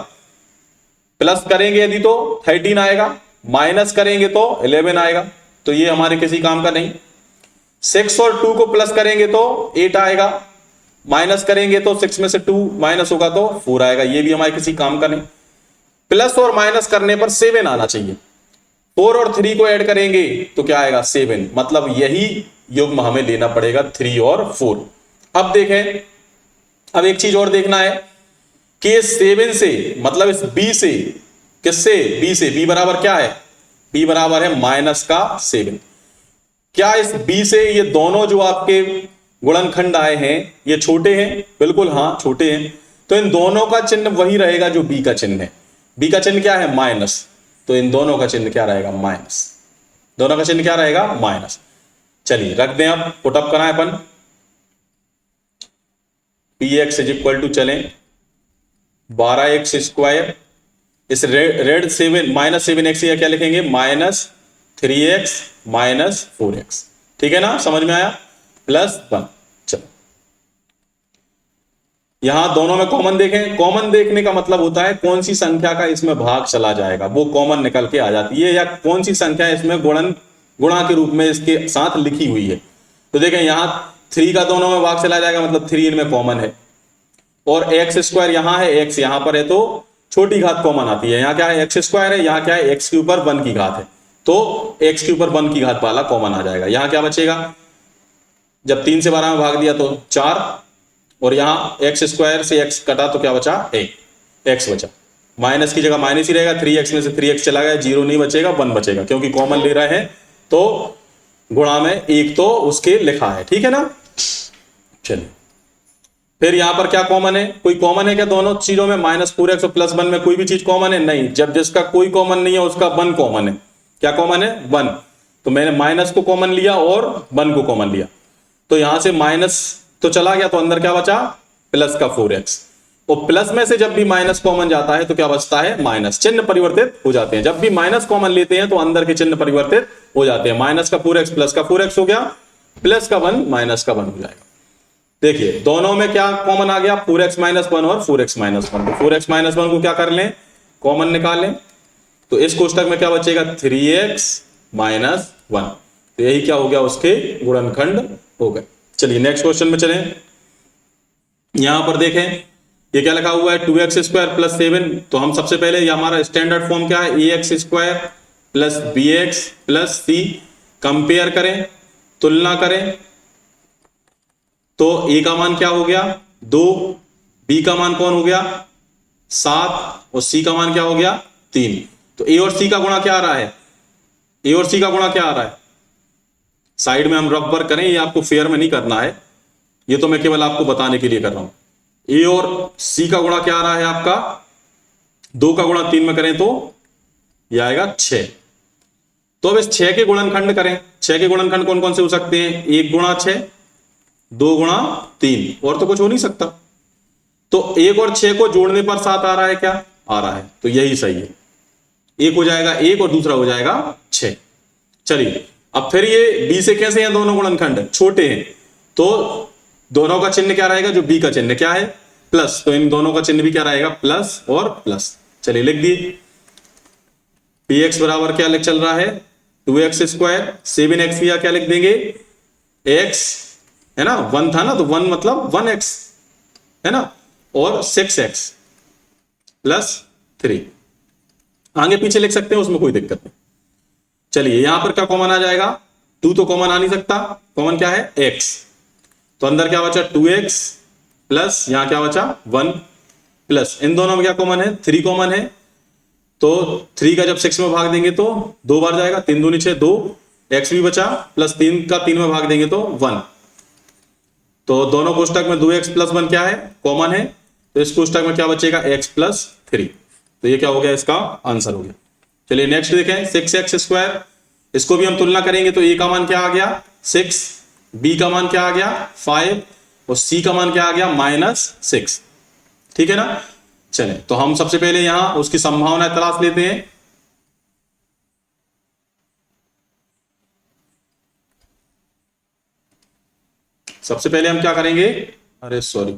प्लस करेंगे यदि तो 13 आएगा, माइनस करेंगे तो 11 आएगा। तो ये हमारे किसी काम का नहीं। 6 और 2 को प्लस करेंगे तो 8 आएगा, माइनस करेंगे तो 6 में से 2 माइनस होगा तो 4 आएगा। ये भी हमारे किसी काम का नहीं। प्लस और माइनस करने पर 7 आना चाहिए। 4 और 3 को ऐड करेंगे तो क्या आएगा? 7। मतलब यही युग्म हमें लेना पड़ेगा, 3 और 4। अब देखें, अब एक चीज और देखना है कि इस 7 से, मतलब इस b से, किससे? b से। b बराबर क्या है? b बराबर है -7। क्या इस b से ये दोनों जो आपके गुणनखंड आए हैं ये छोटे हैं? बिल्कुल हाँ, छोटे हैं। तो इन दोनों का चिन्ह वही रहेगा जो b का चिन्ह है। b का चिन्ह क्या है? माइनस। तो इन दोनों का चिन्ह क्या रहेगा? माइनस। दोनों का चिन्ह क्या रहेगा? माइनस। चलिए रख दें, अब पुटअप कराएं अपन। px इज इक्वल टू, चलें 12x स्क्वायर, इस रेड 7 -7x या क्या लिखेंगे? -3x -4x। ठीक है ना? समझ में आया? +1। चलो यहां दोनों में कॉमन देखें, कॉमन देखने का मतलब होता है कौन सी संख्या का इसमें भाग चला जाएगा, वो कॉमन निकल के आ जाती है, या कौन सी संख्या इसमें गुणा के रूप में इसके साथ लिखी हुई है। तो देखें यहां 3 का दोनों में भाग चला जाएगा, मतलब 3 इनमें कॉमन है, और एक्स स्क्वायर यहां है, एक्स यहां पर है, तो छोटी घात कॉमन आती है। यहां क्या है, एक्स स्क्वायर है, यहां क्या है, एक्स के ऊपर 1 की घात है, तो एक्स के ऊपर 1 की घात वाला कॉमन आ जाएगा। यहां क्या बचेगा, जब 3 से 12 में भाग दिया तो 4, और यहां एक्स स्क्वायर से एक्स कटा तो क्या बचा, एक्स बचा, माइनस की जगह माइनस ही रहेगा, 3x में से 3x चला गया, 0 नहीं बचेगा, 1 बचेगा, क्योंकि कॉमन ले रहे हैं तो गुणा में एक तो उसके लिखा है, ठीक है ना। चलिए फिर यहां पर क्या कॉमन है, कोई कॉमन है क्या दोनों चीजों में, -4x और +1 में कोई भी चीज कॉमन है, नहीं। जब जिसका कोई कॉमन नहीं है उसका 1 कॉमन है। क्या कॉमन है, 1, तो मैंने माइनस को कॉमन लिया और 1 को कॉमन लिया, तो यहां से माइनस तो चला गया, तो अंदर क्या बचा, प्लस का 4x, और प्लस में से जब भी माइनस कॉमन जाता है तो क्या बचता है, माइनस, चिन्ह परिवर्तित हो जाते हैं। जब भी माइनस कॉमन लेते हैं तो अंदर के चिन्ह परिवर्तित हो जाते हैं, माइनस का 4x प्लस का 4x हो गया, प्लस का 1 माइनस का 1 हो जाएगा। देखिए दोनों में क्या कॉमन आ गया, 4x माइनस 1 और 4x माइनस 1, तो 4x माइनस 1 को क्या कर लें, कॉमन निकालें, तो इस कोष्टक में क्या बचेगा, 3x माइनस 1, तो यही क्या हो गया, उसके गुणनखंड हो गए। चलिए नेक्स्ट क्वेश्चन में चलें। यहां पर देखें ये क्या लिखा हुआ है, 2x स्क्वायर प्लस 7, तो हम सबसे पहले ये हमारा स्टैंडर्ड फॉर्म क्या है, ax square plus bx plus c, compare करें, तुलना करें, तो a का मान क्या हो गया 2, b का मान कौन हो गया 7, और c का मान क्या हो गया 3। तो a और c का गुणा क्या आ रहा है, a और c का गुणा क्या आ रहा है, साइड में हम रफ वर्क करें, ये आपको फेयर में नहीं करना है, ये तो मैं केवल आपको बताने के लिए कर रहा हूं। ए और सी का गुणा क्या आ रहा है आपका, 2 का गुणा 3 में करें तो ये आएगा 6। तो अब इस 6 के गुणनखंड करें, 6 के गुणनखंड कौन कौन से हो सकते हैं, 1 गुणा 6, 2 गुणा 3, और तो कुछ हो नहीं सकता। तो 1 और 6 को जोड़ने पर 7 आ रहा है, क्या आ रहा है, तो यही सही है, एक हो जाएगा 1 और दूसरा हो जाएगा 6। चलिए अब फिर ये b से कैसे हैं दोनों गुणनखंड, छोटे हैं, तो दोनों का चिन्ह क्या रहेगा, जो b का चिन्ह क्या है प्लस, तो इन दोनों का चिन्ह भी क्या रहेगा, प्लस और प्लस। चलिए लिख दिए, px बराबर क्या लिख चल रहा है, 2x स्क्वायर, 7x या क्या लिख देंगे, x है ना, 1 था ना, तो 1 मतलब 1x है ना, और 6x प्लस 3, आगे पीछे लिख सकते हैं, उसमें कोई दिक्कत नहीं। चलिए यहां पर क्या कॉमन आ जाएगा, 2 तो कॉमन आ नहीं सकता, कॉमन क्या है x, तो अंदर क्या बचा 2x प्लस यहां क्या बचा 1, प्लस इन दोनों में क्या कॉमन है, 3 कॉमन है, तो 3 का जब 6 में भाग देंगे तो 2 बार जाएगा, 3 दूनी 6, 2, x भी बचा, प्लस 3 का 3 में भाग देंगे तो 1, तो दोनों कोष्टक में 2x प्लस 1 क्या है, कॉमन है, तो इस कोष्टक में क्या बचेगा, x प्लस 3, तो ये क्या हो गया, इसका आंसर हो गया। चलिए नेक्स्ट देखें, 6x स्क्वायर, इसको भी हम तुलना करेंगे, तो a का मान क्या आ गया 6, b का मान क्या आ गया 5, और c का मान क्या आ गया -6, ठीक है ना। चलें तो हम सबसे पहले यहां उसकी संभावना तलाश लेते हैं। सबसे पहले हम क्या करेंगे, अरे सॉरी,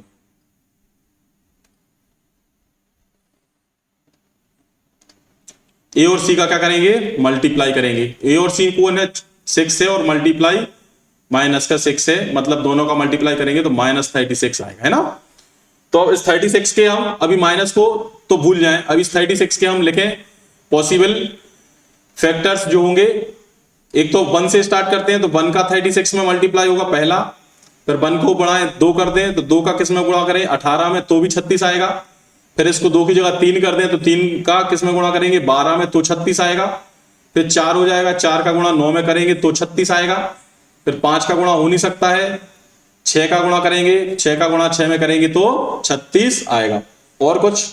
ए और सी का क्या करेंगे, मल्टीप्लाई करेंगे, ए और सी कौन है 6 है, और मल्टीप्लाई माइनस का 6 है, मतलब दोनों का मल्टीप्लाई करेंगे तो -36 आएगा, है ना। तो अब इस 36 के हम अभी माइनस को तो भूल जाएं, अब इस 36 के हम लिखें पॉसिबल फैक्टर्स जो होंगे, एक तो 1 से स्टार्ट करते हैं, तो 1 का 36 में मल्टीप्लाई होगा पहला, फिर 1 को बढ़ाएं 2 कर दें तो 2 का किस में गुणा करें 18 में, तो भी 36 आएगा, फिर इसको 2 की जगह 3 कर दें तो 3 का किस में गुणा करेंगे 12 में, तो 36 आएगा, फिर 4 हो जाएगा, 4 का गुणा 9 में करेंगे तो 36 आएगा, फिर 5 का गुणा हो नहीं सकता है, 6 का गुणा करेंगे, 6 का गुणा 6 में करेंगे तो 36 आएगा, और कुछ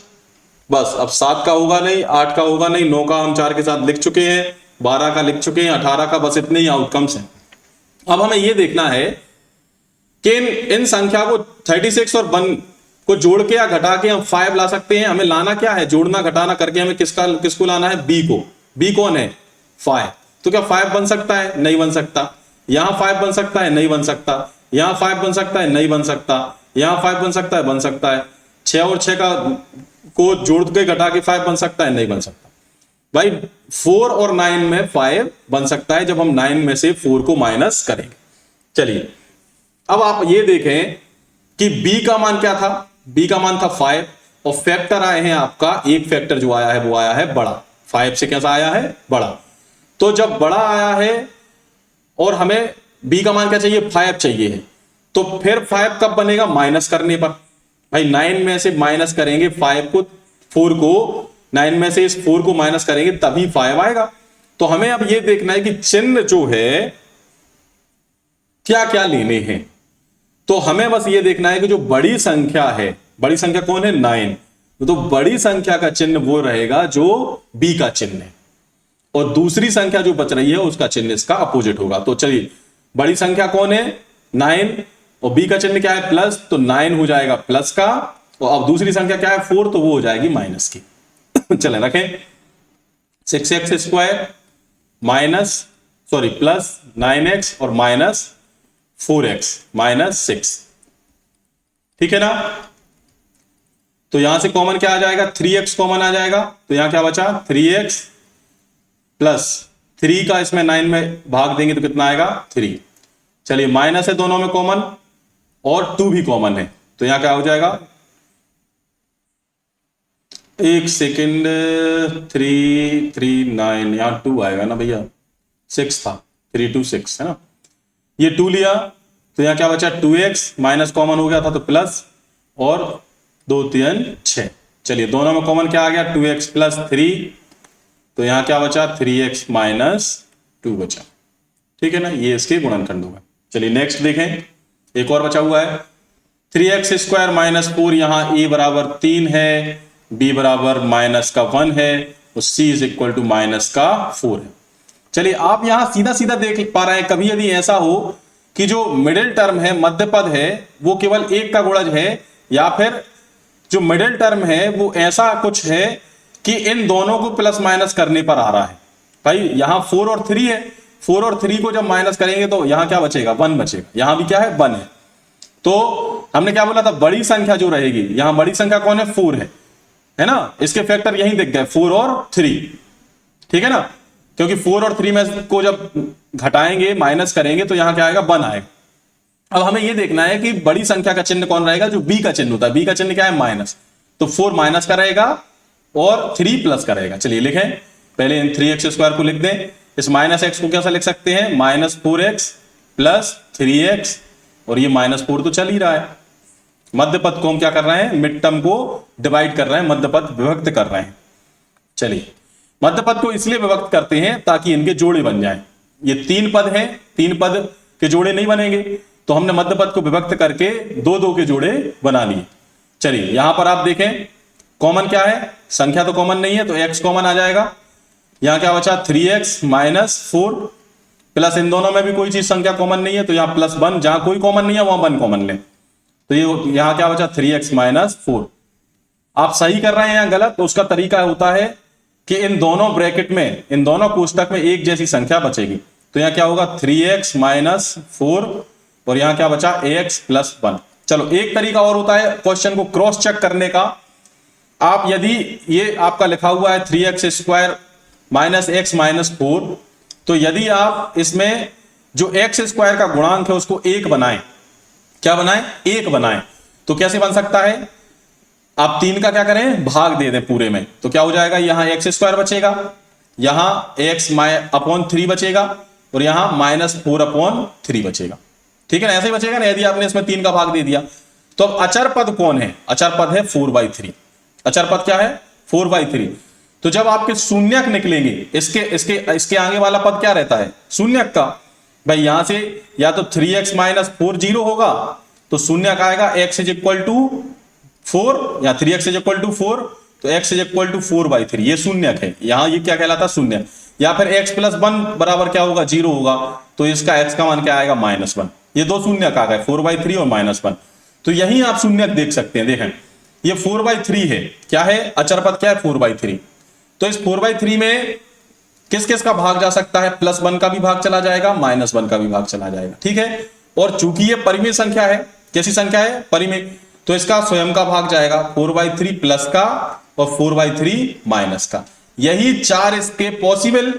बस। अब 7 का होगा नहीं, 8 का होगा नहीं, 9 का हम 4 के साथ लिख चुके हैं, 12 का लिख चुके हैं, 18 का, बस इतने ही आउटकम्स हैं। अब हमें यह देखना है कि इन संख्या को 36 और 1 को जोड़ के या घटा के हम 5 ला सकते हैं। हमें लाना क्या है, जोड़ना घटाना करके हमें किसको लाना है, b को। b कौन है 5, तो क्या 5 बन सकता है, नहीं बन सकता। यहां 5 बन सकता है, नहीं बन सकता। यहां 5 बन सकता है, नहीं बन सकता। यहाँ 5 बन सकता है, बन सकता है। 6 और 6 का को जोड़ के घटा के 5 बन सकता है, नहीं बन सकता भाई। 4 और 9 में 5 बन सकता है जब हम 9 में से 4 को माइनस करेंगे। चलिए अब आप ये देखें कि b का मान क्या था, b का मान था 5 और फैक्टर आए हैं आपका, एक फैक्टर जो आया है वो आया है बड़ा, 5 से कैसा आया है, बड़ा। तो जब बड़ा आया है और हमें b का मान क्या चाहिए, 5 चाहिए है, तो फिर 5 कब बनेगा, माइनस करने पर। भाई 9 में से माइनस करेंगे 5 को, 4 को 9 में से इस 4 को माइनस करेंगे तभी 5 आएगा। तो हमें अब यह देखना है कि चिन्ह जो है क्या क्या लेने हैं। तो हमें बस ये देखना है कि जो बड़ी संख्या है, बड़ी संख्या कौन है, 9, तो बड़ी संख्या का चिन्ह वो रहेगा जो b का चिन्ह है, और दूसरी संख्या जो बच रही है उसका चिन्ह इसका अपोजिट होगा। तो चलिए बड़ी संख्या कौन है, 9, और b का चिन्ह क्या है, प्लस, तो 9 हो जाएगा प्लस का, और अब दूसरी संख्या क्या है, 4, तो वो हो जाएगी माइनस की। चले रखें 6x square minus, sorry plus 9x और माइनस 4x माइनस 6, ठीक है ना। तो यहां से कॉमन क्या आ जाएगा, 3x कॉमन आ जाएगा, तो यहां क्या बचा, 3x प्लस 3 का इसमें 9 में भाग देंगे तो कितना आएगा, 3। चलिए माइनस है दोनों में कॉमन, और 2 भी कॉमन है, तो यहां क्या हो जाएगा, एक सेकेंड, 3 3 9, यहां 2 आएगा ना भैया, 6 था, 3 2 6 है ना। ये 2 लिया तो यहां क्या बचा, 2x माइनस कॉमन हो गया था तो प्लस, और 2 3 6। चलिए दोनों में कॉमन क्या आ गया, 2x प्लस 3, तो यहां क्या बचा, 3x माइनस 2 बचा, ठीक है ना। ये इसके गुणनखंड होगा। चलिए नेक्स्ट देखें, एक और बचा हुआ है, 3x स्क्वायर माइनस 4, यहां a बराबर 3 है, b बराबर माइनस का 1 है, और c is equal to minus का 4 है। चलिए आप यहां सीधा सीधा देख पा रहे हैं, कभी यदि ऐसा हो कि जो मिडिल टर्म है, मध्य पद है, वो केवल एक का गुणज है, या फिर जो मिडिल टर्म है वो ऐसा कुछ है कि इन दोनों को प्लस माइनस करने पर आ रहा है। भाई यहां 4 और 3 है, 4 और 3 को जब माइनस करेंगे तो यहां क्या बचेगा, 1 बचेगा, यहां भी क्या है, 1 है। तो हमने क्या बोला था, बड़ी संख्या जो रहेगी, यहां बड़ी संख्या कौन है, 4 है ना। इसके फैक्टर यहीं दिख गए, 4 और 3, ठीक है ना, क्योंकि 4 और 3 में को जब घटाएंगे माइनस करेंगे तो यहां क्या आएगा, 1 आएगा। अब हमें यह देखना है कि बड़ी संख्या का चिन्ह कौन रहेगा, जो b का चिन्ह होता है। b का चिन्ह क्या है, माइनस, तो 4 माइनस का रहेगा और 3 प्लस का रहेगा। चलिए लिखें, पहले इन 3x स्क्वायर को लिख दें, इस माइनस x को कैसा लिख सकते हैं, माइनस 4x प्लस 3x, और ये माइनस 4 तो चल ही रहा है। मध्य पद को हम क्या कर रहे हैं, मिड टर्म को डिवाइड कर रहे हैं, मध्य पद विभक्त कर रहे हैं। चलिए मध्य पद को इसलिए विभक्त करते हैं ताकि इनके जोड़े बन जाएं। ये 3 पद हैं, 3 पद के जोड़े नहीं बनेंगे, तो हमने मध्य पद को विभक्त करके 2 के जोड़े बना लिए। चलिए यहां पर आप देखें कॉमन क्या है, संख्या तो कॉमन नहीं है, तो x कॉमन आ जाएगा। यहां क्या बचा, 3x माइनस 4, प्लस इन दोनों में भी कोई चीज संख्या कॉमन नहीं है, तो यहां प्लस 1, जहां कोई कॉमन नहीं है वहां 1 कॉमन लें, तो ये यहां क्या बचा, 3x माइनस 4। आप सही कर रहे हैं या गलत, तो उसका तरीका होता है कि इन दोनों ब्रैकेट में, इन दोनों कोष्टक में एक जैसी संख्या बचेगी, तो यहां क्या होगा, 3x माइनस 4, और यहां क्या बचा, ax प्लस 1। चलो एक तरीका और होता है क्वेश्चन को क्रॉस चेक करने का। आप यदि ये आपका लिखा हुआ है 3x square minus x minus 4, तो यदि आप इसमें जो x स्क्वायर का गुणांक है उसको 1 बनाएं, क्या बनाएं, 1 बनाएं, तो कैसे बन सकता है, आप 3 का क्या करें, भाग दे दें पूरे में, तो क्या हो जाएगा, यहां x स्क्वायर बचेगा, यहां x अपॉन 3 बचेगा, और यहां माइनस 4 अपॉन 3 बचेगा, ठीक है ना। ऐसे ही बचेगा ना, यदि आपने इसमें 3 का भाग दे दिया। तो अब अचर पद कौन है, अचर पद है 4/3, अचर पद क्या है, 4/3। तो जब आपके शून्यक निकलेंगे, इसके इसके इसके आगे वाला पद क्या रहता है, शून्यक का। भाई यहां से या तो 3x माइनस 4 0 होगा, तो शून्यक आएगा x इज इक्वल टू 4, या 3x इज इक्वल टू 4, तो x इज इक्वल टू 4/3, ये शून्यक है, यहां ये क्या कहलाता है, शून्यक। या फिर x प्लस 1 बराबर क्या होगा, 0 होगा, तो इसका x का मान क्या आएगा, -1। ये दो शून्यक आ गए, 4/3 और -1। तो यही आप शून्यक देख सकते हैं, देखें ये 4/3 है, क्या है, अचर पद क्या है, 4/3। तो इस 4/3 में किस किस का भाग जा सकता है, +1 का भी भाग चला जाएगा, -1 का भी भाग चला जाएगा, ठीक है। और चूंकि ये परिमेय संख्या है, कैसी संख्या है, परिमेय, तो इसका स्वयं का भाग जाएगा 4/3 प्लस का और 4/3 माइनस का। यही चार इसके पॉसिबल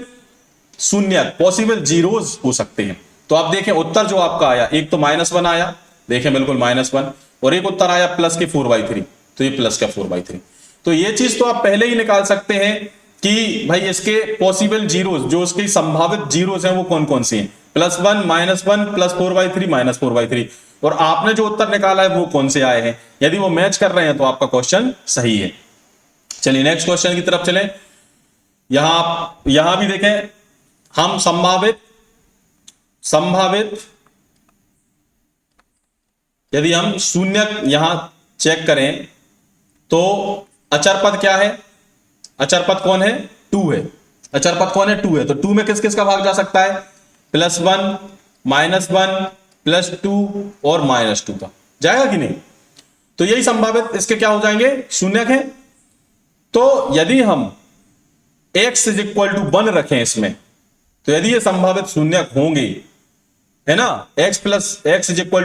शून्य, पॉसिबल जीरोज हो सकते हैं। तो आप देखें उत्तर जो आपका आया, एक तो -1 आया, देखें बिल्कुल -1, और एक उत्तर आया प्लस के 4/3, तो ये प्लस का 4/3। तो ये चीज तो आप पहले ही निकाल सकते हैं कि भाई इसके पॉसिबल जीरोज, जो उसकी संभावित जीरोज हैं वो कौन कौन सी हैं, +1 -1 प्लस 4/3 माइनस 4/3, और आपने जो उत्तर निकाला है वो कौन से आए हैं। यदि वो मैच कर रहे हैं तो आपका क्वेश्चन सही है। चलिए नेक्स्ट क्वेश्चन की तरफ चलें। यहां भी देखें, हम संभावित यदि हम शून्य यहां चेक करें तो अचर पद क्या है, अचर पद कौन है, 2 है, अचर पद कौन है, 2 है। तो 2 में किस किस का भाग जा सकता है, +1 -1 +2 और -2 का जाएगा कि नहीं। तो यही संभावित इसके क्या हो जाएंगे, शून्यक है। तो यदि हम x = 1 रखें इसमें, तो यदि ये संभावित शून्यक होंगे, है ना, x =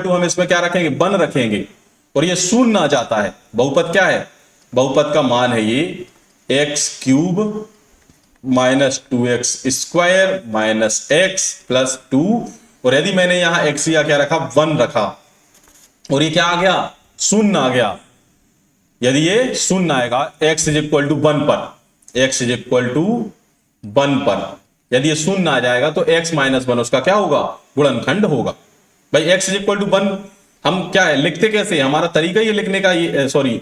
हम इसमें क्या रखेंगे, 1 रखेंगे, और ये शून्य आ जाता है, बहुपद क्या है, बहुपद का मान है ये x³ - 2x² - x + 2, और यदि मैंने यहां x या क्या रखा, 1 रखा, और ये क्या आ गया, शून्य आ गया। यदि ये शून्य आएगा x = 1 पर, x = 1 पर यदि ये शून्य आ जाएगा तो x - 1 उसका क्या होगा, गुणनखंड होगा। भाई x = 1 हम क्या है लिखते कैसे, हमारा तरीका ये लिखने का, ये सॉरी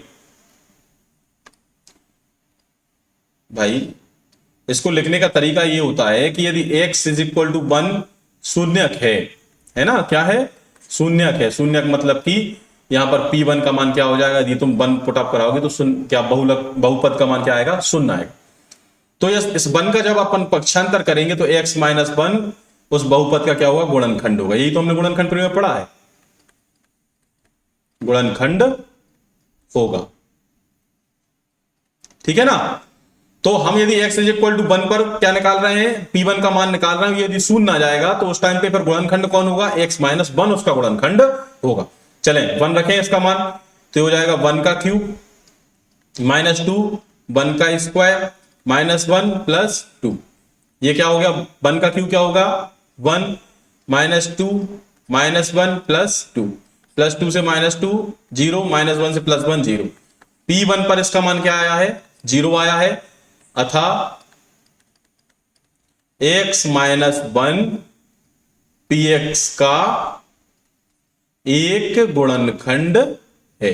भाई इसको लिखने का तरीका ये होता है कि यदि x = 1 शून्यक है ना, क्या है, शून्यक है। शून्यक मतलब कि यहां पर P1 का मान क्या हो जाएगा, यदि तुम 1 पुट अप कराओगे तो क्या बहुपद का मान क्या आएगा, शून्य आएगा। तो इस 1 का जब अपन पक्षांतर करेंगे तो x - 1 उस बहुपद का क्या होगा, गुणनखंड होगा। यही तो हमने गुणनखंड प्रमेय में पढ़ा है, गुणनखंड होगा, ठीक है ना। तो हम यदि x = 1 पर क्या निकाल रहे हैं, P1 का मान निकाल रहे हैं, यदि शून्य आ जाएगा तो उस टाइम पे फिर गुणनखंड कौन होगा, x - 1 उसका गुणनखंड होगा। चलें 1 रखें इसका मान, तो हो जाएगा 1 का क्यूब -2 1 का स्क्वायर -1 + 2। ये क्या हो गया, 1 का क्यूब क्या होगा, 1 -2 -1 + 2 +2 से -2 0 -1 से +1 0। P1 पर इसका मान क्या आया है, 0 आया है, अतः x - 1 px का एक गुणनखंड है।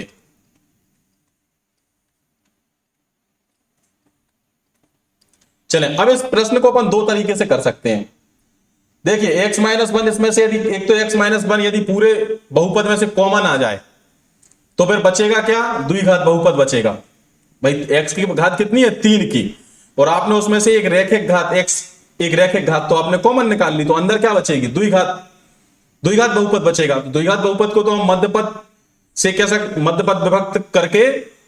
चलें अब इस प्रश्न को अपन दो तरीके से कर सकते हैं। देखिए x - 1 इसमें से यदि एक तो x - 1 यदि पूरे बहुपद में से कॉमन आ जाए तो फिर बचेगा क्या, द्विघात बहुपद बचेगा। भाई x की घात कितनी है, 3 की, और आपने उसमें से एक रैखिक घात x, एक रैखिक घात तो आपने कॉमन निकाल ली, तो अंदर क्या बचेगी, द्विघात बहुपद बचेगा। तो द्विघात बहुपद को तो हम मध्यपद से कैसे, मध्यपद विभक्त करके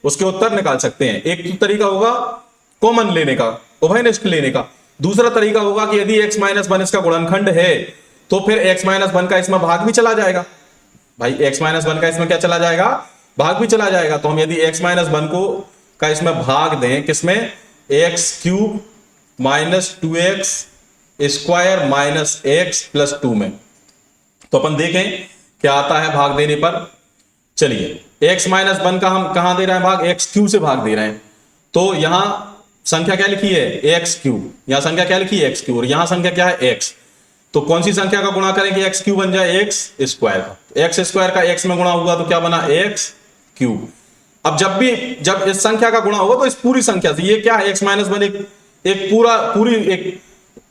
उसके उत्तर निकाल सकते हैं। एक तो तरीका होगा कॉमन लेने का, उभयनिष्ठ लेने का। दूसरा तरीका होगा कि यदि x - 1 इसका गुणनखंड है तो फिर x - 1 का इसमें भाग भी चला जाएगा। भाई x - 1 का इसमें क्या चला जाएगा, भाग भी चला जाएगा। तो हम यदि x - 1 को का इसमें भाग दें, किसमें, x³ - 2x² - x + 2 में, तो अपन देखें क्या आता है भाग देने पर। चलिए x - 1 का हम कहां दे रहे हैं भाग, x³ से भाग दे रहे हैं। तो यहां संख्या क्या लिखी है, x³, यहां संख्या क्या लिखी है, x³, और यहां संख्या क्या है, x। तो कौन सी संख्या का गुणा करें कि x³ बन जाए x² का, x² का x में गुणा हुआ तो क्या बना, x³। अब जब इस संख्या का गुणा होगा तो इस पूरी संख्या से, ये क्या है, x - 1 पूरी एक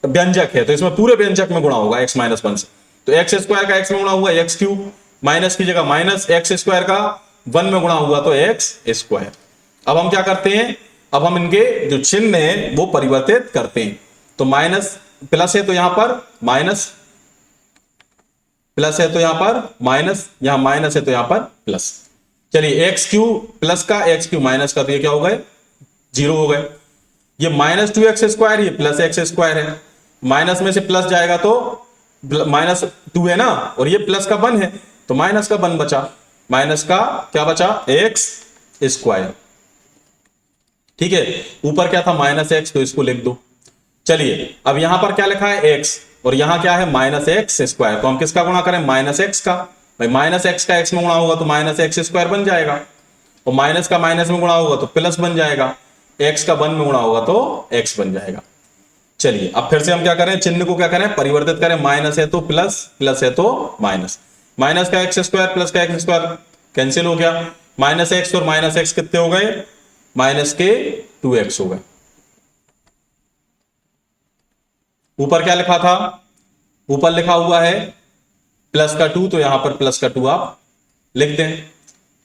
व्यंजक है, तो इसमें पूरे व्यंजक में गुणा होगा x - 1 से। तो x² का x में गुणा हुआ x³, माइनस की जगह माइनस, x² का 1 में गुणा हुआ तो x²। अब हम क्या करते हैं, अब हम इनके जो चिन्ह है वो परिवर्तित करते हैं। तो माइनस प्लस है तो यहां पर माइनस, प्लस है तो यहां पर माइनस, यहां माइनस है तो यहां पर प्लस। चलिए x³ प्लस का x³ माइनस का, तो ये क्या हो गए, 0 हो गए। ये -2x², ये +x² है, माइनस में से प्लस जाएगा तो -2 है ना, और ये प्लस का 1 है तो माइनस का 1 बचा। माइनस का क्या बचा एक्स स्क्वायर। ठीक है, ऊपर क्या था माइनस एक्स, तो इसको लिख दो। चलिए अब यहां पर क्या लिखा है एक्स और यहां क्या है माइनस एक्स स्क्वायर, तो हम किसका गुणा करें माइनस एक्स का। भाई माइनस एक्स का एक्स में गुणा होगा तो माइनस एक्स स्क्वायर बन जाएगा, और माइनस का माइनस में गुणा होगा तो प्लस बन जाएगा, एक्स का वन में गुणा होगा तो एक्स बन जाएगा। चलिए अब फिर से हम क्या करें, चिन्ह को क्या करें परिवर्तित करें, माइनस है तो प्लस, प्लस है तो माइनस, माइनस का एक्स स्क्वायर प्लस का एक्स स्क्वायर कैंसिल हो गया, माइनस एक्स और माइनस एक्स कितने हो गए, माइनस के 2x हो गए। ऊपर क्या लिखा था, ऊपर लिखा हुआ है प्लस का 2, तो यहां पर प्लस का 2 आप लिख दें।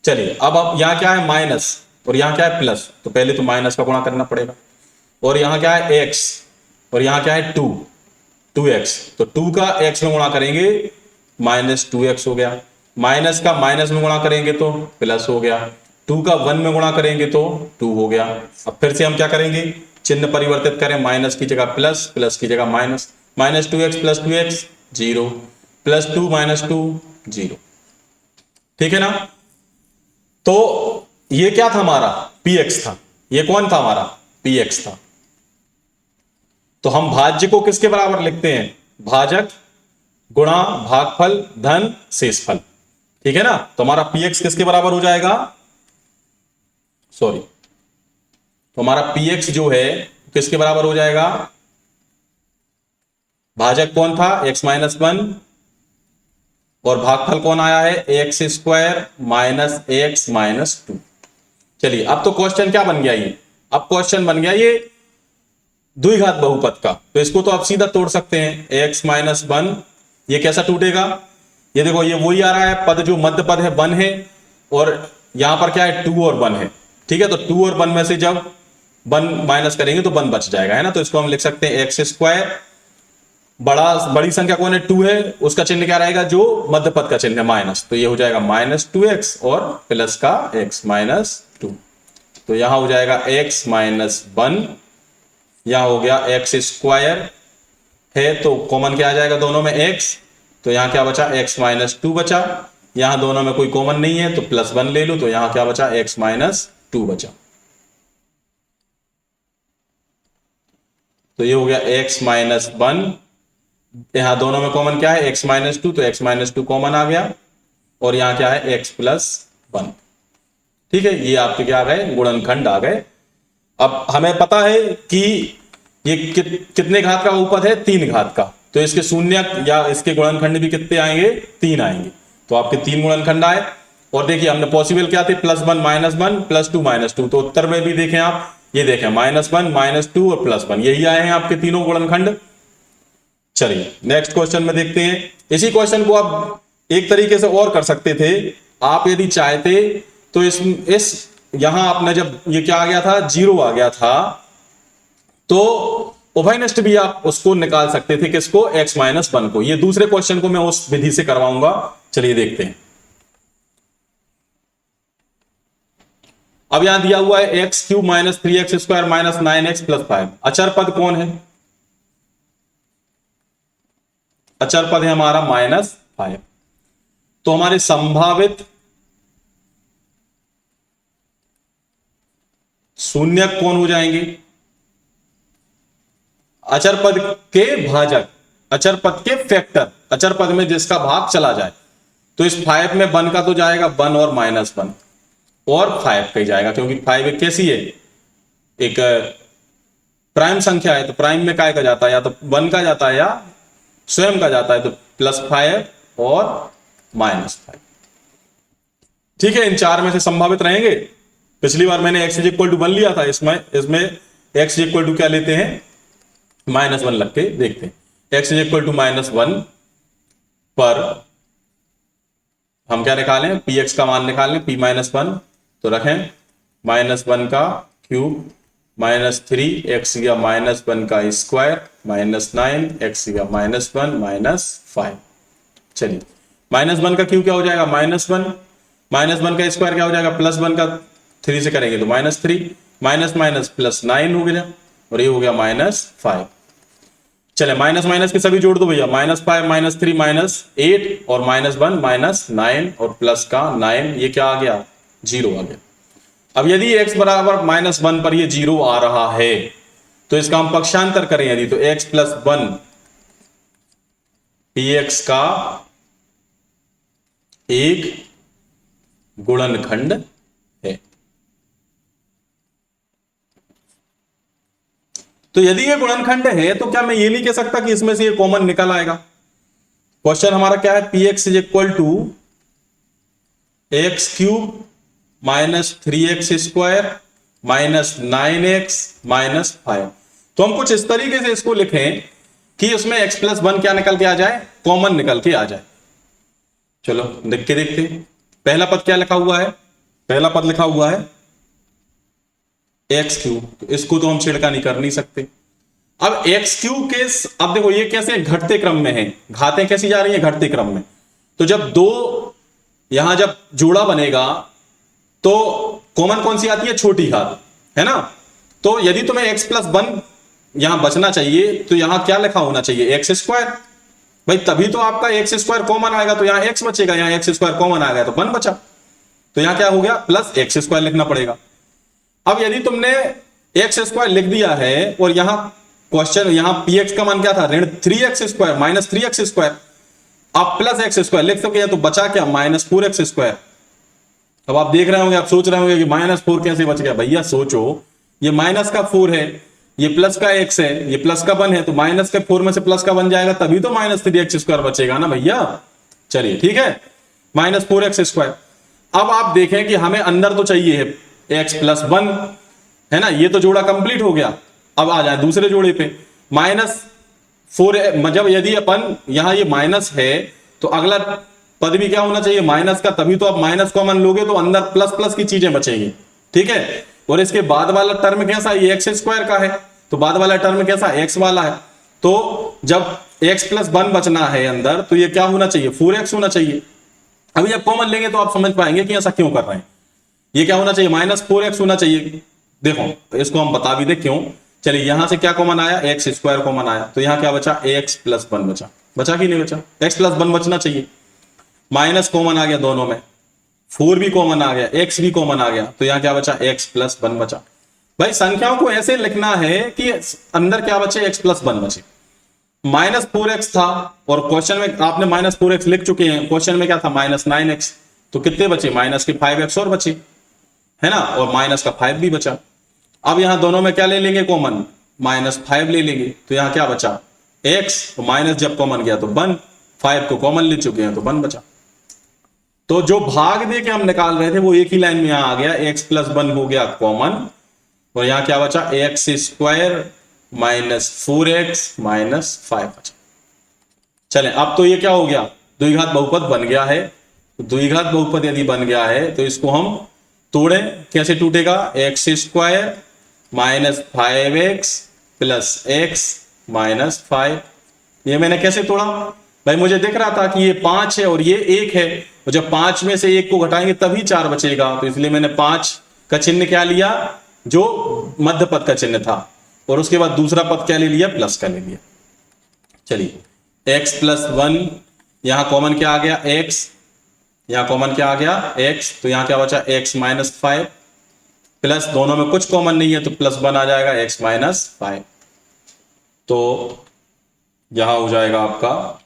चलिए अब आप यहां क्या है माइनस और यहां क्या है प्लस, तो पहले तो माइनस का गुणा करना पड़ेगा, और यहां क्या है एक्स और यहां क्या है 2x, तो 2 का x में गुणा करेंगे माइनस 2x हो गया, माइनस का माइनस में गुणा करेंगे तो प्लस हो गया, 2 का 1 में गुणा करेंगे तो 2 हो गया। अब फिर से हम क्या करेंगे, चिन्ह परिवर्तित करें, माइनस की जगह प्लस, प्लस की जगह minus, minus 2x plus 2x 0, plus 2 minus 2 0। ठीक है ना, तो ये क्या था हमारा px था, ये कौन था हमारा px था। तो हम भाज्य को किसके बराबर लिखते हैं, भाजक गुणा भागफल धन शेषफल। ठीक है ना, तो हमारा px किसके बराबर हो जाएगा, सॉरी, तो हमारा px जो है किसके बराबर हो जाएगा, भाजक कौन था x माइनस 1 और भागफल कौन आया है x square minus x minus 2। चलिए अब तो क्वेश्चन क्या बन गया, ये अब क्वेश्चन बन गया ये द्विघात बहुपद का, तो इसको तो आप सीधा तोड़ सकते हैं, एक्स माइनस 1 ये कैसा टूटेगा, ये देखो ये वही आ रहा है पद जो मध्य पद है 1 है, और यहां पर क्या है 2 और 1 है। ठीक है, तो 2 और 1 में से जब 1 माइनस करेंगे तो 1 बच जाएगा, है ना, तो इसको हम लिख सकते हैं एक्स स्क्वायर, बड़ी संख्या कौन है 2 है, उसका चिन्ह क्या रहेगा जो मध्य पद का चिन्ह है माइनस, तो ये हो जाएगा माइनस 2x और प्लस का x माइनस 2, तो यहां हो जाएगा x माइनस 1, यहां हो गया एक्स स्क्वायर है तो कॉमन क्या आ जाएगा दोनों में x, तो यहां क्या बचा x माइनस 2 बचा, यहां दोनों में कोई कॉमन नहीं है तो प्लस 1 ले लो, तो यहां क्या बचा x माइनस 2 बचा, तो ये हो गया x माइनस 1, यहां दोनों में कॉमन क्या है x माइनस 2, तो x माइनस 2 कॉमन आ गया, और यहां क्या है x प्लस 1। ठीक है, ये आपके क्या आ गए गुणनखंड आ गए। अब हमें पता है कि ये कितने घात का बहुपद है, 3 घात का, तो इसके शून्य या इसके गुणनखंड भी कितने आएंगे 3 आएंगे, तो आपके 3 गुणनखंड आए। और देखिए हमने पॉसिबल क्या थे प्लस 1 माइनस 1 प्लस 2 माइनस 2, तो उत्तर में भी देखें आप, ये देखें माइनस 1 माइनस 2 और प्लस 1 यही आए हैं आपके तीनों गुणनखंड। चलिए नेक्स्ट क्वेश्चन में देखते हैं, इसी क्वेश्चन को आप एक तरीके से और कर सकते थे, आप यदि चाहते तो इस यहां आपने जब ये क्या आ गया था 0 आ गया था, तो उभयनिष्ठ भी आप उसको निकाल सकते थे, किसको x माइनस 1 को, ये दूसरे क्वेश्चन को मैं उस विधि से करवाऊंगा। चलिए देखते हैं, अब यहां दिया हुआ है x cube minus 3x square minus 9x plus 5, अचर पद कौन है, अचर पद है हमारा -5, तो हमारे संभावित शून्य कौन हो जाएंगे, अचर पद के भाजक, अचर पद के फैक्टर, अचर पद में जिसका भाग चला जाए, तो इस 5 में 1 का तो जाएगा 1 और -1 और 5 का ही जाएगा, क्योंकि 5 एक कैसी है एक प्राइम संख्या है, तो प्राइम में काय का जाता है, या तो 1 का जाता है या स्वयं का जाता है, तो +5 और -5। ठीक है, इन 4 में से संभावित रहेंगे। पिछली बार मैंने x इक्वल टू 1 लिया था, इसमें x इक्वल टू क्या लेते हैं -1 लग के देखते हैं। x इक्वल टू -1 पर हम क्या निकालें, px का मान निकालें, p -1, तो रखें -1 का क्यूब -3 x गया -1 का स्क्वायर -9 x गया -1 -5। चलिए -1 का क्यूब क्या हो जाएगा -1 -1 का स्क्वायर क्या हो जाएगा +1 का 3 से करेंगे तो -3 माइनस माइनस +9 हो गया, और ये हो गया -5। चले माइनस माइनस के सभी जोड़ दो भैया, -5 -3 -8 और -1 -9 और प्लस का 9, ये क्या आ गया 0 आ गया। अब यदि x बराबर -1 पर ये 0 आ रहा है तो इसका हम पक्षांतर करें यदि, तो x + 1 px का एक गुणनखंड है। तो यदि ये गुणनखंड है तो क्या मैं ये नहीं कह सकता कि इसमें से ये कॉमन निकल आएगा? क्वेश्चन हमारा क्या है, px = x³ -3x² -9x -5। तो हम कुछ इस तरीके से इसको लिखें कि उसमें x + 1 क्या निकल के आ जाए, कॉमन निकल के आ जाए। चलो लिख के देखते हैं। पहला पद क्या लिखा हुआ है, पहला पद लिखा हुआ है x³, तो इसको तो हम छिड़का कर नहीं सकते। अब x³ के, अब देखो ये कैसे घटते क्रम में है, घातें कैसी जा रही है, घटते क्रम में। तो जब दो यहां जब जोड़ा बनेगा तो कॉमन कौन सी आती है, छोटी घात, है ना। तो यदि तुम्हें x + 1 यहां बचना चाहिए तो यहां क्या लिखा होना चाहिए, x²। भाई तभी तो आपका x² कॉमन आएगा, तो यहां x बचेगा, यहां x² कॉमन आ गया तो 1 बचा, तो यहां क्या हो गया +x² लिखना पड़ेगा। अब यदि तुमने x² लिख दिया है और यहां क्वेश्चन, यहां px का मान क्या था, -3x², आप +x² लिख सके तो बचा क्या, -4x²। अब आप देख रहे होंगे, आप सोच रहे होंगे कि -4 कैसे बच गया। भैया सोचो, ये माइनस का 4 है, ये प्लस का x है, ये प्लस का 1 है, तो माइनस के 4 में से प्लस का 1 जाएगा तभी तो -3x² बचेगा ना भैया। चलिए ठीक है, -4x²। अब आप देखें कि हमें अंदर तो चाहिए है x + 1, है ना, ये तो जोड़ा कंप्लीट हो गया। अब आ जाए दूसरे जोड़े पे, -4, जब यदि अपन यहां ये माइनस है तो अगला पद भी क्या होना चाहिए, माइनस का, तभी तो आप माइनस कॉमन लोगे तो अंदर प्लस प्लस की चीजें बचेंगी, ठीक है। और इसके बाद वाला टर्म कैसा, ये x² का है, तो बाद वाला टर्म कैसा, x वाला है। तो जब x + 1 बचना है अंदर तो ये क्या होना चाहिए, 4x होना चाहिए। अभी जब कॉमन लेंगे तो आप समझ पाएंगे कि ऐसा क्यों कर रहे हैं। ये क्या होना चाहिए, -4x होना चाहिए। देखो इसको हम बता भी दे क्यों। चलिए यहां से क्या कॉमन आया, x² कॉमन आया, तो यहां क्या बचा, x + 1 बचा, बचा कि नहीं बचा, x + 1 बचना चाहिए। माइनस कॉमन आ गया दोनों में, 4 भी कॉमन आ गया, x भी कॉमन आ गया, तो यहां क्या बचा, x + 1 बचा। भाई संख्याओं को ऐसे लिखना है कि अंदर क्या बचे, x + 1 बचे। -4x था और क्वेश्चन में आपने -4x लिख चुके हैं, क्वेश्चन में क्या था, -9x, तो कितने बचे, -5x और बचे, है ना, और -5 भी बचा। अब यहां दोनों में क्या ले लेंगे कॉमन, -5 ले लेंगे, तो यहां क्या बचा, x, तो माइनस जब कॉमन गया तो 1, 5 को कॉमन ले चुके हैं तो 1 बचा। तो जो भाग दे के हम निकाल रहे थे वो एक ही लाइन में यहां आ गया, x + 1 हो गया कॉमन, और यहां क्या बचा, x² -4x -5 बचा। चलें अब तो ये क्या हो गया, द्विघात बहुपद बन गया है। तो द्विघात बहुपद यदि बन गया है तो इसको हम तोड़ें, कैसे टूटेगा, x² -5x + x -5। ये मैंने कैसे तोड़ा, भाई मुझे दिख रहा था कि ये 5 है और ये 1 है, और जब 5 में से 1 को घटाएंगे तभी 4 बचेगा, तो इसलिए मैंने 5 का चिन्ह क्या लिया, जो मध्य पद का चिन्ह था, और उसके बाद दूसरा पद क्या ले लिया, प्लस का ले लिया। चलिए x + 1, यहां कॉमन क्या आ गया, x, यहां कॉमन क्या आ गया, x, तो यहां क्या बचा, x -5, प्लस दोनों में कुछ कॉमन नहीं है तो +1 आ जाएगा, x -5। तो यहां हो जाएगा आपका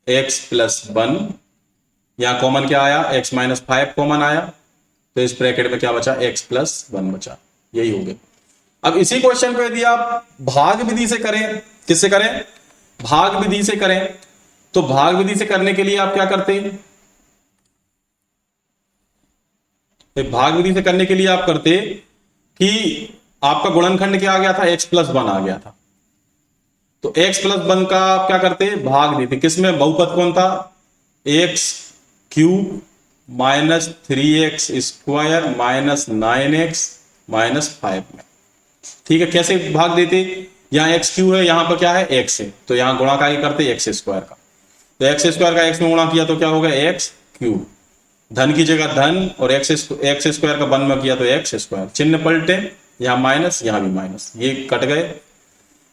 x + 1, यहां कॉमन क्या आया, x -5 कॉमन आया, तो इस ब्रैकेट में क्या बचा, x + 1 बचा, यही हो गया। अब इसी क्वेश्चन को यदि आप भाग विधि से करें, किससे करें, भाग विधि से करें, तो भाग विधि से करने के लिए आप क्या करते हैं, भाग विधि से करने के लिए आप करते कि आपका गुणनखंड क्या आ गया था, x + 1 आ गया था, तो x + 1 का आप क्या करते, भाग देते, किसमें, बहुपद कौन था, x³ -3x² -9x -5 में, ठीक है। कैसे भाग देते, यहां x³ है, यहां पर क्या है, x है, तो यहां गुणा क्या करते, x² का, तो x² का x में गुणा किया तो क्या होगा, x³, धन की जगह धन, और x² का 1 में किया तो x², चिन्ह पलटे, यहां माइनस, यहां भी माइनस, ये कट गए,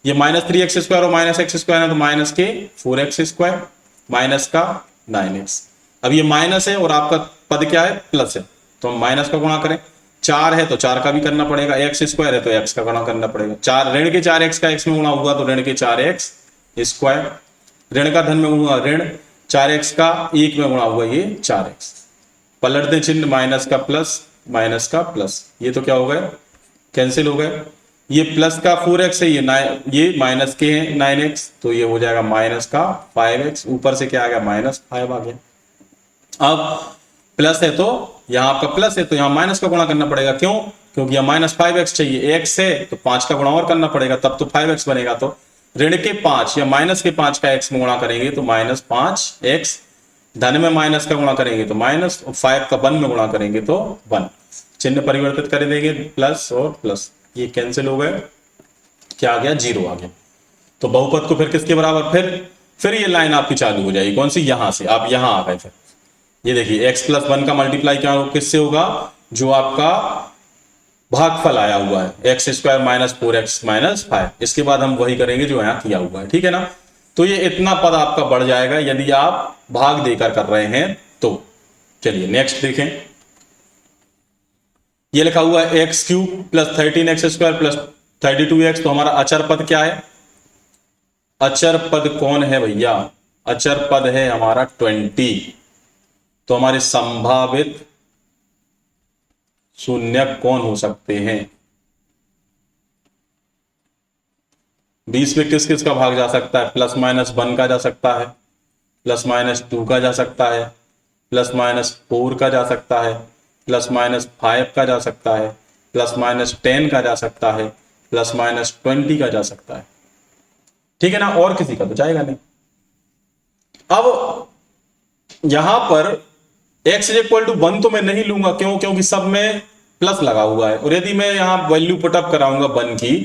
ये -3x² और -x² है तो माइनस के 4x² माइनस का 9x। अब ये माइनस है और आपका पद क्या है, प्लस है, तो हम माइनस का गुणा करें। 4 है तो 4 का भी करना पड़ेगा, x² है तो x का गुणा करना पड़ेगा। 4 ऋण के 4x का x में गुणा हुआ तो ऋण के 4x², ऋण का धन में गुणा ऋण 4x का 1 में गुणा हुआ ये 4x। पलट दें चिन्ह, माइनस का प्लस माइनस का प्लस, ये तो क्या हो गए, कैंसिल हो गए। ये प्लस का 4x है, ये माइनस के हैं 9x, तो ये हो जाएगा माइनस का 5x। ऊपर से क्या आ गया, -5 आ गया। अब प्लस है तो यहाँ आपका प्लस है तो यहाँ माइनस का गुणा करना पड़ेगा, क्यों, क्योंकि यहाँ -5x चाहिए, x है तो 5 का गुणा और करना पड़ेगा, तब तो 5x बनेगा। तो ऋण के 5 या माइनस के 5 का x में गुणा करेंगे तो -5x, धन में माइनस का गुणा करेंगे तो माइनस, और 5 का 1 में गुणा करेंगे तो 1। चिन्ह परिवर्तित कर देंगे, प्लस और प्लस, ये कैंसिल हो गए, क्या आ गया, 0 आ गया। तो बहुपद को फिर किसके बराबर, फिर ये लाइन आपकी चालू हो जाएगी, कौन सी, यहां से आप यहां आ गए। फिर ये देखिए x+1 का मल्टीप्लाई क्या किससे होगा, जो आपका भागफल आया हुआ है x² - 4x - 5, इसके बाद हम वही करेंगे जो यहां किया हुआ है, ठीक है ना। तो ये इतना पद आपका बढ़ जाएगा यदि आप भाग देकर कर रहे हैं तो। चलिए नेक्स्ट देखें, ये लिखा हुआ है x³ + 13x² + 32x, तो हमारा अचर पद क्या है, अचर पद कौन है भैया, अचर पद है हमारा 20। तो हमारे संभावित शून्यक कौन हो सकते हैं, 20 में किस किस का भाग जा सकता है, +-1 का जा सकता है, +-2 का जा सकता है, +-4 का जा सकता है, +-5 का जा सकता है, +-10 का जा सकता है, +-20 का जा सकता है, ठीक है ना, और किसी का तो जाएगा नहीं। अब यहां पर x = 1 तो मैं नहीं लूंगा, क्यों, क्योंकि सब में प्लस लगा हुआ है, और यदि मैं यहां वैल्यू पुटअप कराऊंगा 1 की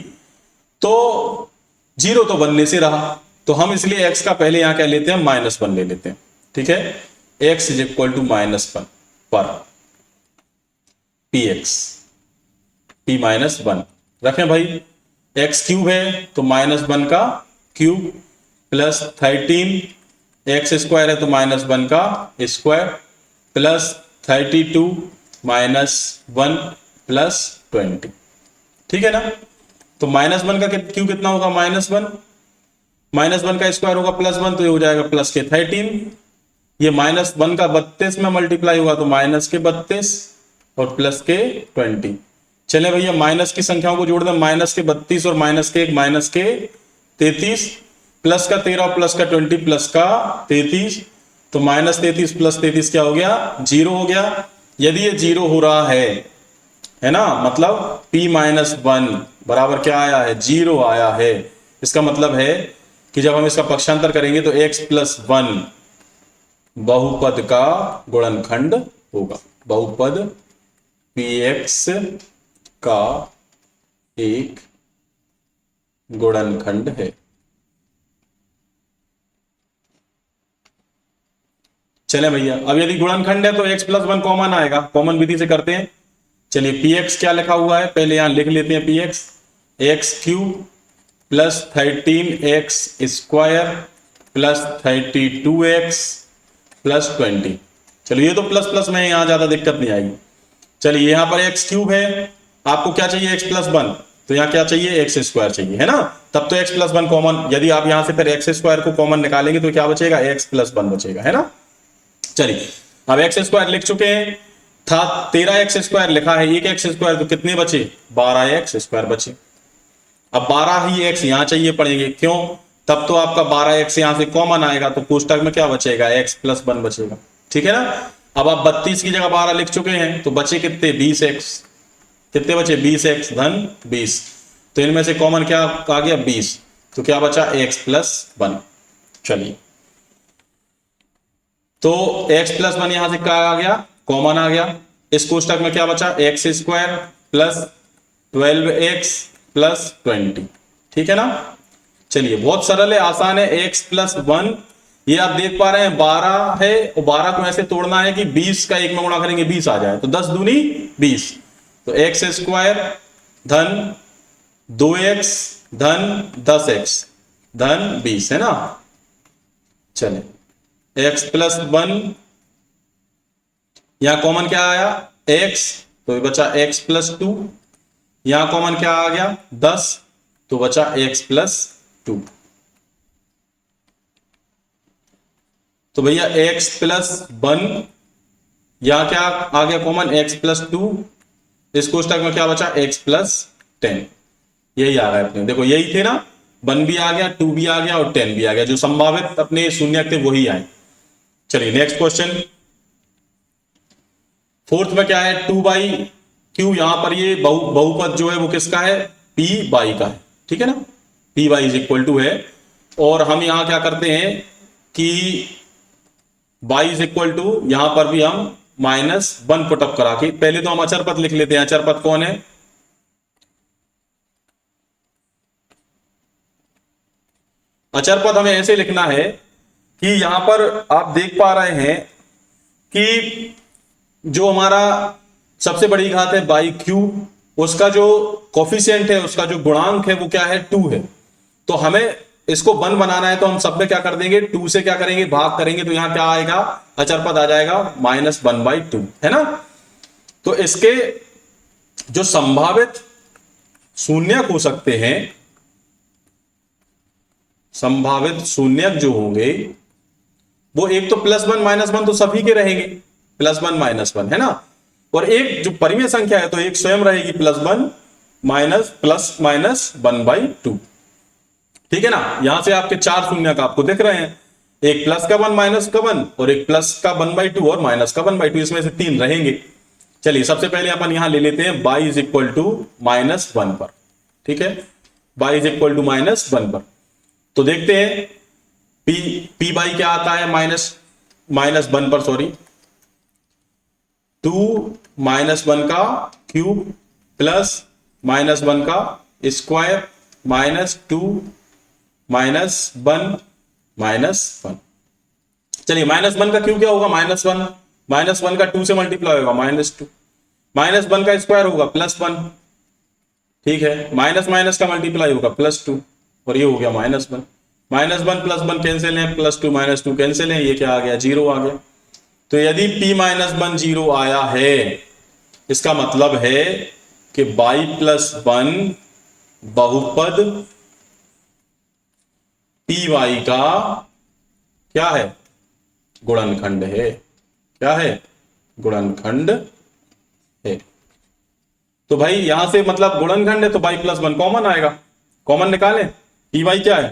तो 0 तो बनने से रहा, तो हम इसलिए x का पहले यहां क्या लेते हैं, -1 ले लेते हैं, ठीक है। x = -1 पर px, p-1 रखें भाई, x³ है तो -1 का क्यूब, प्लस 13x² है तो -1 का स्क्वायर, प्लस 32 - 1 प्लस 20, ठीक है ना। तो -1 का क्यू कितना होगा, -1 का स्क्वायर होगा +1, तो ये हो जाएगा प्लस के 13, ये -1 का 32 में मल्टीप्लाई होगा तो माइनस के 32 और प्लस के 20। चले भैया माइनस की संख्याओं को जोड़ दें, माइनस के 32 और माइनस के 1 माइनस के 33, प्लस का 13 और प्लस का 20 प्लस का 33, तो -33 + 33 क्या हो गया, 0 हो गया। यदि ये 0 हो रहा है ना, मतलब p-1 बराबर क्या आया है, 0 आया है। इसका मतलब है कि जब हम इसका पक्षांतर करेंगे तो x+1 बहुपद का गुणनखंड होगा, बहुपद px का एक गुणनखंड है। चले भैया, अब यदि गुणनखंड है तो x+1 कॉमन आएगा, कॉमन विधि से करते हैं। चलिए px क्या लिखा हुआ है, पहले यहां लिख लेते हैं px, x³ + 13x² + 32x + 20। चलिए ये तो प्लस प्लस में, यहां ज्यादा दिक्कत नहीं आएगी। चलिए यहां पर x³ है, आपको क्या चाहिए, x+1, तो यहां क्या चाहिए, x² चाहिए, है ना। तब तो x+1 कॉमन, यदि आप यहां से फिर x² को कॉमन निकालेंगे तो क्या बचेगा, x+1 बचेगा, है ना। चलिए अब x² लिख चुके हैं, था 13x² लिखा है, एक x² तो कितने बचे, 12x² बचे। अब 12 ही x यहां चाहिए पड़ेंगे, क्यों, तब तो आपका 12x यहां से कॉमन आएगा, तो कोष्टक में क्या बचेगा, x+1 बचेगा, ठीक है ना। अब आप 32 की जगह 12 लिख चुके हैं, तो बचे कितने, 20x, कितने बचे, 20x धन 20, तो इनमें से कॉमन क्या आ गया, 20, तो क्या बचा, x+1। चलिए तो x+1 यहां से क्या आ गया, कॉमन आ गया। इस कोष्टक में क्या बचा, x² + 12x + 20, ठीक है ना। चलिए बहुत सरल है, आसान है, x+1, ये आप देख पा रहे हैं 12 है, और 12 को ऐसे तोड़ना है कि 20 का 1 में गुणा करेंगे 20 आ जाए, तो 10 दूनी 20, तो x² धन 2x धन 10x धन 20 है ना। चले x प्लस 1, यहां कॉमन क्या आया x, तो ये बचा x प्लस 2, यहां कॉमन क्या आ गया 10, तो बचा x प्लस 2। तो भैया x प्लस 1, यहां क्या आ गया कॉमन x प्लस 2, इस कोष्टक में क्या बचा x प्लस 10, यही आ रहा है अपने, देखो यही थे ना, 1 भी आ गया, 2 भी आ गया और 10 भी आ गया, जो संभावित अपने शून्य थे वही आए। चलिए नेक्स्ट क्वेश्चन, फोर्थ में क्या है 2/q, यहां पर ये बहुपद जो है वो किसका है p/y का है, ठीक है ना, p/y इज इक्वल टू है, और हम यहां क्या करते हैं कि y इज इक्वल टू, यहां पर भी हम -1 पुटअप करा के, पहले तो हम अचर पद लिख लेते हैं। अचर पद कौन है, अचर पद हमें ऐसे लिखना है कि यहां पर आप देख पा रहे हैं कि जो हमारा सबसे बड़ी घात है बाई क्यू, उसका जो कोफिशिएंट है, उसका जो गुणांक है वो क्या है 2 है। तो हमें इसको 1 बनाना है, तो हम सब में क्या कर देंगे 2 से क्या करेंगे भाग करेंगे, तो यहां क्या आएगा अचर पद आ जाएगा -1/2 है ना। तो इसके जो संभावित शून्यक हो सकते हैं, संभावित शून्यक जो होंगे वो एक तो +1 -1 तो सभी के रहेंगे, +1 -1 है ना, और एक जो परिमेय संख्या है तो एक स्वयं रहेगी +1 ±1/2, ठीक है ना। यहां से आपके 4 शून्यक आपको दिख रहे हैं, एक प्लस का 1 माइनस का 1 और एक प्लस का 1/2 और माइनस का 1/2, इसमें से 3 रहेंगे। चलिए सबसे पहले अपन यहां ले लेते हैं y इज इक्वल टू -1 पर, ठीक है, y इज इक्वल टू -1 पर। तो देखते हैं p बाई क्या आता है -1 पर, सॉरी 2 -1 का क्यूब प्लस -1 का स्क्वायर -2 -1 -1। चलिए -1 का क्यूब क्या होगा -1 का 2 से मल्टीप्लाई होगा -2, -1 का स्क्वायर होगा +1, ठीक है, माइनस का मल्टीप्लाई होगा +2 और ये हो गया -1, -1 +1 कैंसिल है, +2 -2 कैंसिल है, ये क्या आ गया 0 आ गया। तो यदि p-1 0 आया है, इसका मतलब है कि y+1 बहुपद py का क्या है गुणनखंड है, क्या है गुणनखंड है। तो भाई यहां से मतलब गुणनखंड है तो y+1 कॉमन आएगा, कॉमन निकालें, py क्या है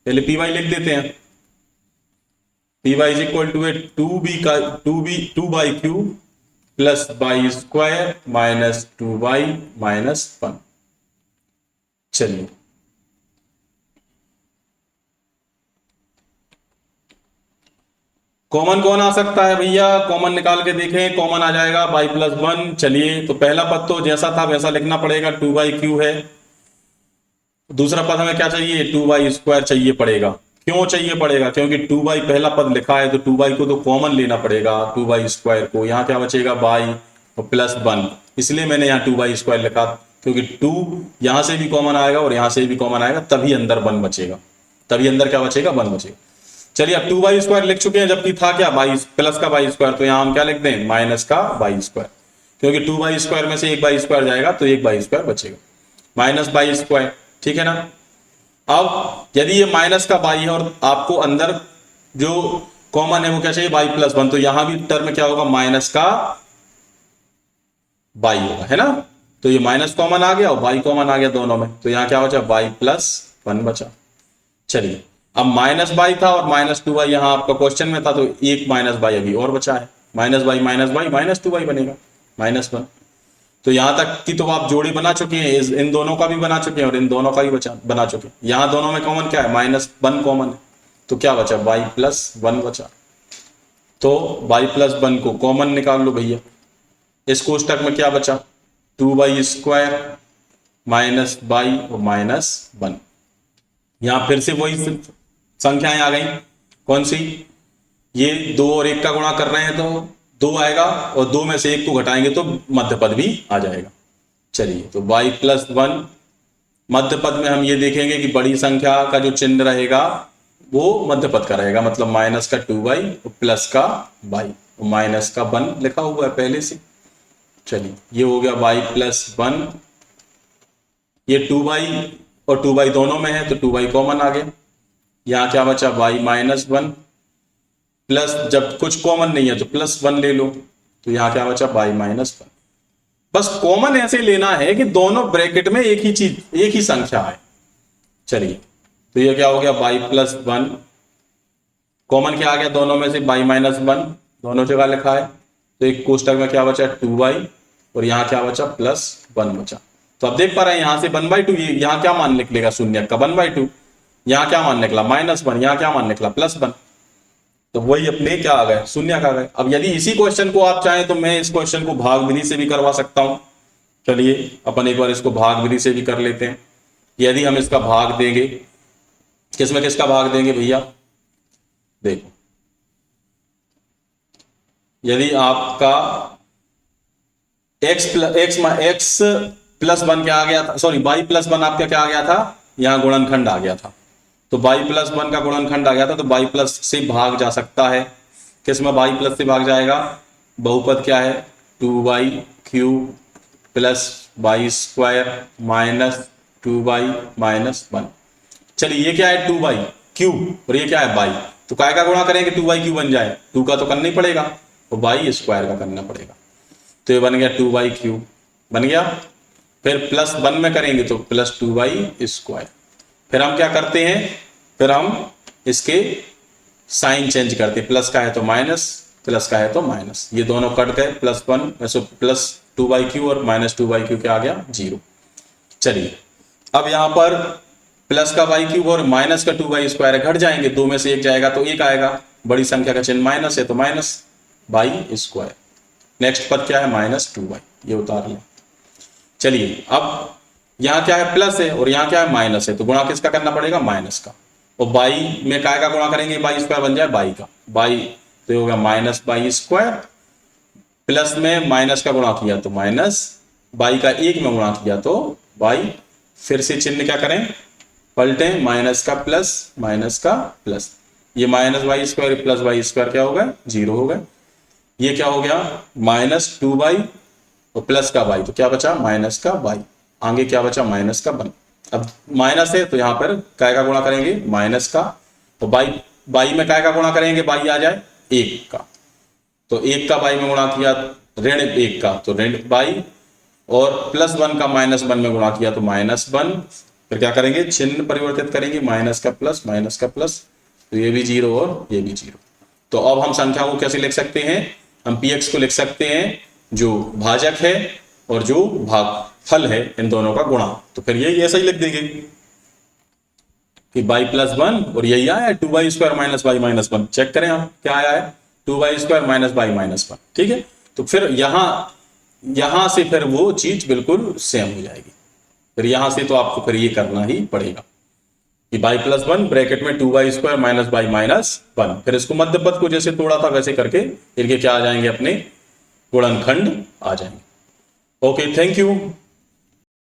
पहले py लिख देते हैं, py is equal to 2/q plus y square -2y -1। चलिए कॉमन कौन आ सकता है भैया, कॉमन निकाल के देखें, कॉमन आ जाएगा y+1। चलिए तो पहला पद तो जैसा था वैसा लिखना पड़ेगा, 2/q है। दूसरा पद हमें क्या चाहिए 2y² चाहिए पड़ेगा, क्यों चाहिए पड़ेगा, क्योंकि 2y पहला पद लिखा है तो 2y को तो कॉमन लेना पड़ेगा, 2y² को, यहाँ क्या बचेगा y और +1, इसलिए मैंने यहाँ 2y² लिखा, क्योंकि 2 यहां से भी कॉमन आएगा और यहां से भी कॉमन आएगा, तभी अंदर 1 बचेगा, तभी अंदर क्या बचेगा 1 बचेगा। चलिए अब 2y² लिख चुके हैं, जबकि था क्या प्लस का y², तो यहां हम क्या लिख दें माइनस का y², क्योंकि 2y² में से एक y² जाएगा तो एक y² बचेगा, -y², ठीक है ना। अब यदि ये माइनस का y है और आपको अंदर जो कॉमन है वो क्या चाहिए y+1, तो यहां भी टर्म क्या होगा माइनस का y होगा, है ना। तो ये माइनस कॉमन आ गया और y कॉमन आ गया दोनों में, तो यहां क्या बचा y+1 बचा। चलिए अब -y था और -2y यहां आपका क्वेश्चन में था, तो एक -y अभी और बचा है, -y -2y बनेगा -1। तो यहां तक की तो आप जोड़ी बना चुके हैं, इन दोनों का भी बना चुके हैं और इन दोनों का भी बना चुके हैं। यहां दोनों में कॉमन क्या है -1 कॉमन है, तो क्या बचा y+1 बचा। तो y+1 को कॉमन निकाल लो भैया, इस कोष्टक में क्या बचा 2y² -y और -1। यहां फिर से वही संख्याएं आ गई, कौन सी, ये 2 और 1 का गुणा कर रहे हैं तो 2 आएगा और 2 में से 1 को घटाएंगे तो मध्य पद भी आ जाएगा। चलिए तो y+1 मध्य पद में हम ये देखेंगे कि बड़ी संख्या का जो चिन्ह रहेगा वो मध्य पद का रहेगा, मतलब माइनस का 2y और प्लस का y और माइनस का 1 लिखा हुआ है पहले से। चलिए ये हो गया y प्लस 1, ये 2y और 2y दोनों में है तो 2y कॉमन आ गया। यहाँ क्या बचा y माइनस 1 प्लस, जब कुछ कॉमन नहीं है तो प्लस 1 ले लो, तो यहाँ क्या बचा y माइनस 1। बस कॉमन ऐसे लेना है कि दोनों ब्रैकेट में एक ही चीज, एक ही संख्या है। चलिए तो ये क्या हो गया y प्लस 1, कॉमन क्या आ गया दोनों में से y माइनस 1, दोनों जगह लिखा है, तो एक कोष्टक में क्या बचा 2y और यहाँ क्या बचा प्लस 1 बचा। तो अब देख पा रहे हैं यहाँ से 1/2, यहाँ क्या मान निकलेगा शून्य का 1/2, यहाँ क्या मान निकला -1, यहाँ क्या मान निकला +1, तो वही अपने क्या आ गए शून्य का आ गए। अब यदि इसी क्वेश्चन को आप चाहें तो मैं इस क्वेश्चन को भाग विधि से भी करवा सकता हूं। चलिए अपन एक बार इसको भाग विधि से भी कर लेते हैं। यदि हम इसका भाग देंगे, किसमें किसका भाग देंगे भैया, देखो यदि आपका x प्लस 1 क्या आ गया था, सॉरी y प्लस 1 आपका क्या आ गया था, यहां गुणनखंड आ गया था, तो y प्लस 1 का गुणनखंड आ गया था, तो y प्लस से भाग जा सकता है। किसमें y प्लस से भाग जाएगा, बहुपद क्या है 2y cube plus y square minus 2y minus 1। चलिए ये क्या है 2y क्यूब और ये क्या है y, तो काय का गुणा करेंगे 2y क्यूब बन जाए, 2 का तो करना ही पड़ेगा और y स्क्वायर का करना पड़ेगा, तो ये बन गया 2y क्यूब बन गया। फिर प्लस 1 में करेंगे तो प्लस 2y स्क्वायर। फिर हम क्या करते हैं, फिर हम इसके साइन चेंज करते हैं, प्लस का है तो माइनस, प्लस का है तो माइनस, ये दोनों कट गए, +1 वैसे प्लस 2y क्यूब और माइनस 2y क्यूब क्या आ गया 0। चलिए अब यहां पर प्लस का y क्यूब और माइनस का 2y स्क्वायर घट जाएंगे, दो में से एक जाएगा तो एक आएगा, बड़ी संख्या का चिन्ह माइनस है तो माइनस y स्क्वायर। नेक्स्ट पद क्या है -2y, ये उतार लें। चलिए अब यहाँ क्या है प्लस है और यहाँ क्या है माइनस है, तो गुणा किसका करना पड़ेगा माइनस का, और y में काय का गुणा करेंगे y स्क्वायर बन जाए y का, y तो ये होगा माइनस y स्क्वायर, प्लस में माइनस का गुणा किया तो माइनस, y का 1 में गुणा किया तो y, फिर से चिन्ह क्या करें पलटें, माइनस का प्लस माइनस का प्लस, ये minus y square plus y square क्या हो गया 0 हो गया। ये क्या हो गया -2y और प्लस का y, तो क्या बचा माइनस का y, आगे क्या बचा माइनस का 1। अब माइनस है तो यहाँ पर काय का गुणा करेंगे माइनस का, तो y में काय का गुणा करेंगे y आ जाए 1 का, तो 1 का y में गुणा किया ऋण 1 का तो ऋण y, और +1 का -1 में गुणा किया तो -1। फिर क्या करेंगे चिन्ह परिवर्तित करेंगे, माइनस का प्लस, तो ये भी 0 और ये भी 0। तो अब हम संख्या को कैसे लिख सकते हैं, हम px को लिख सकते हैं जो भाजक है और जो भागफल है इन दोनों का गुणा, तो फिर ये ऐसा ही लिख देंगे कि y प्लस 1 और यही आया है 2y square minus y minus 1। Check करें आप क्या आया है 2y square minus y minus 1, ठीक है। तो फिर यहां से फिर वो चीज बिल्कुल सेम हो जाएगी, फिर यहां से तो आपको फिर ये करना ही पड़ेगा कि y प्लस 1 ब्रैकेट में 2y square minus y minus 1, फिर इसको मध्य पद को जैसे तोड़ा था वैसे करके इनके क्या आ जाएंगे अपने गुणनखंड आ जाएंगे। Okay thank you.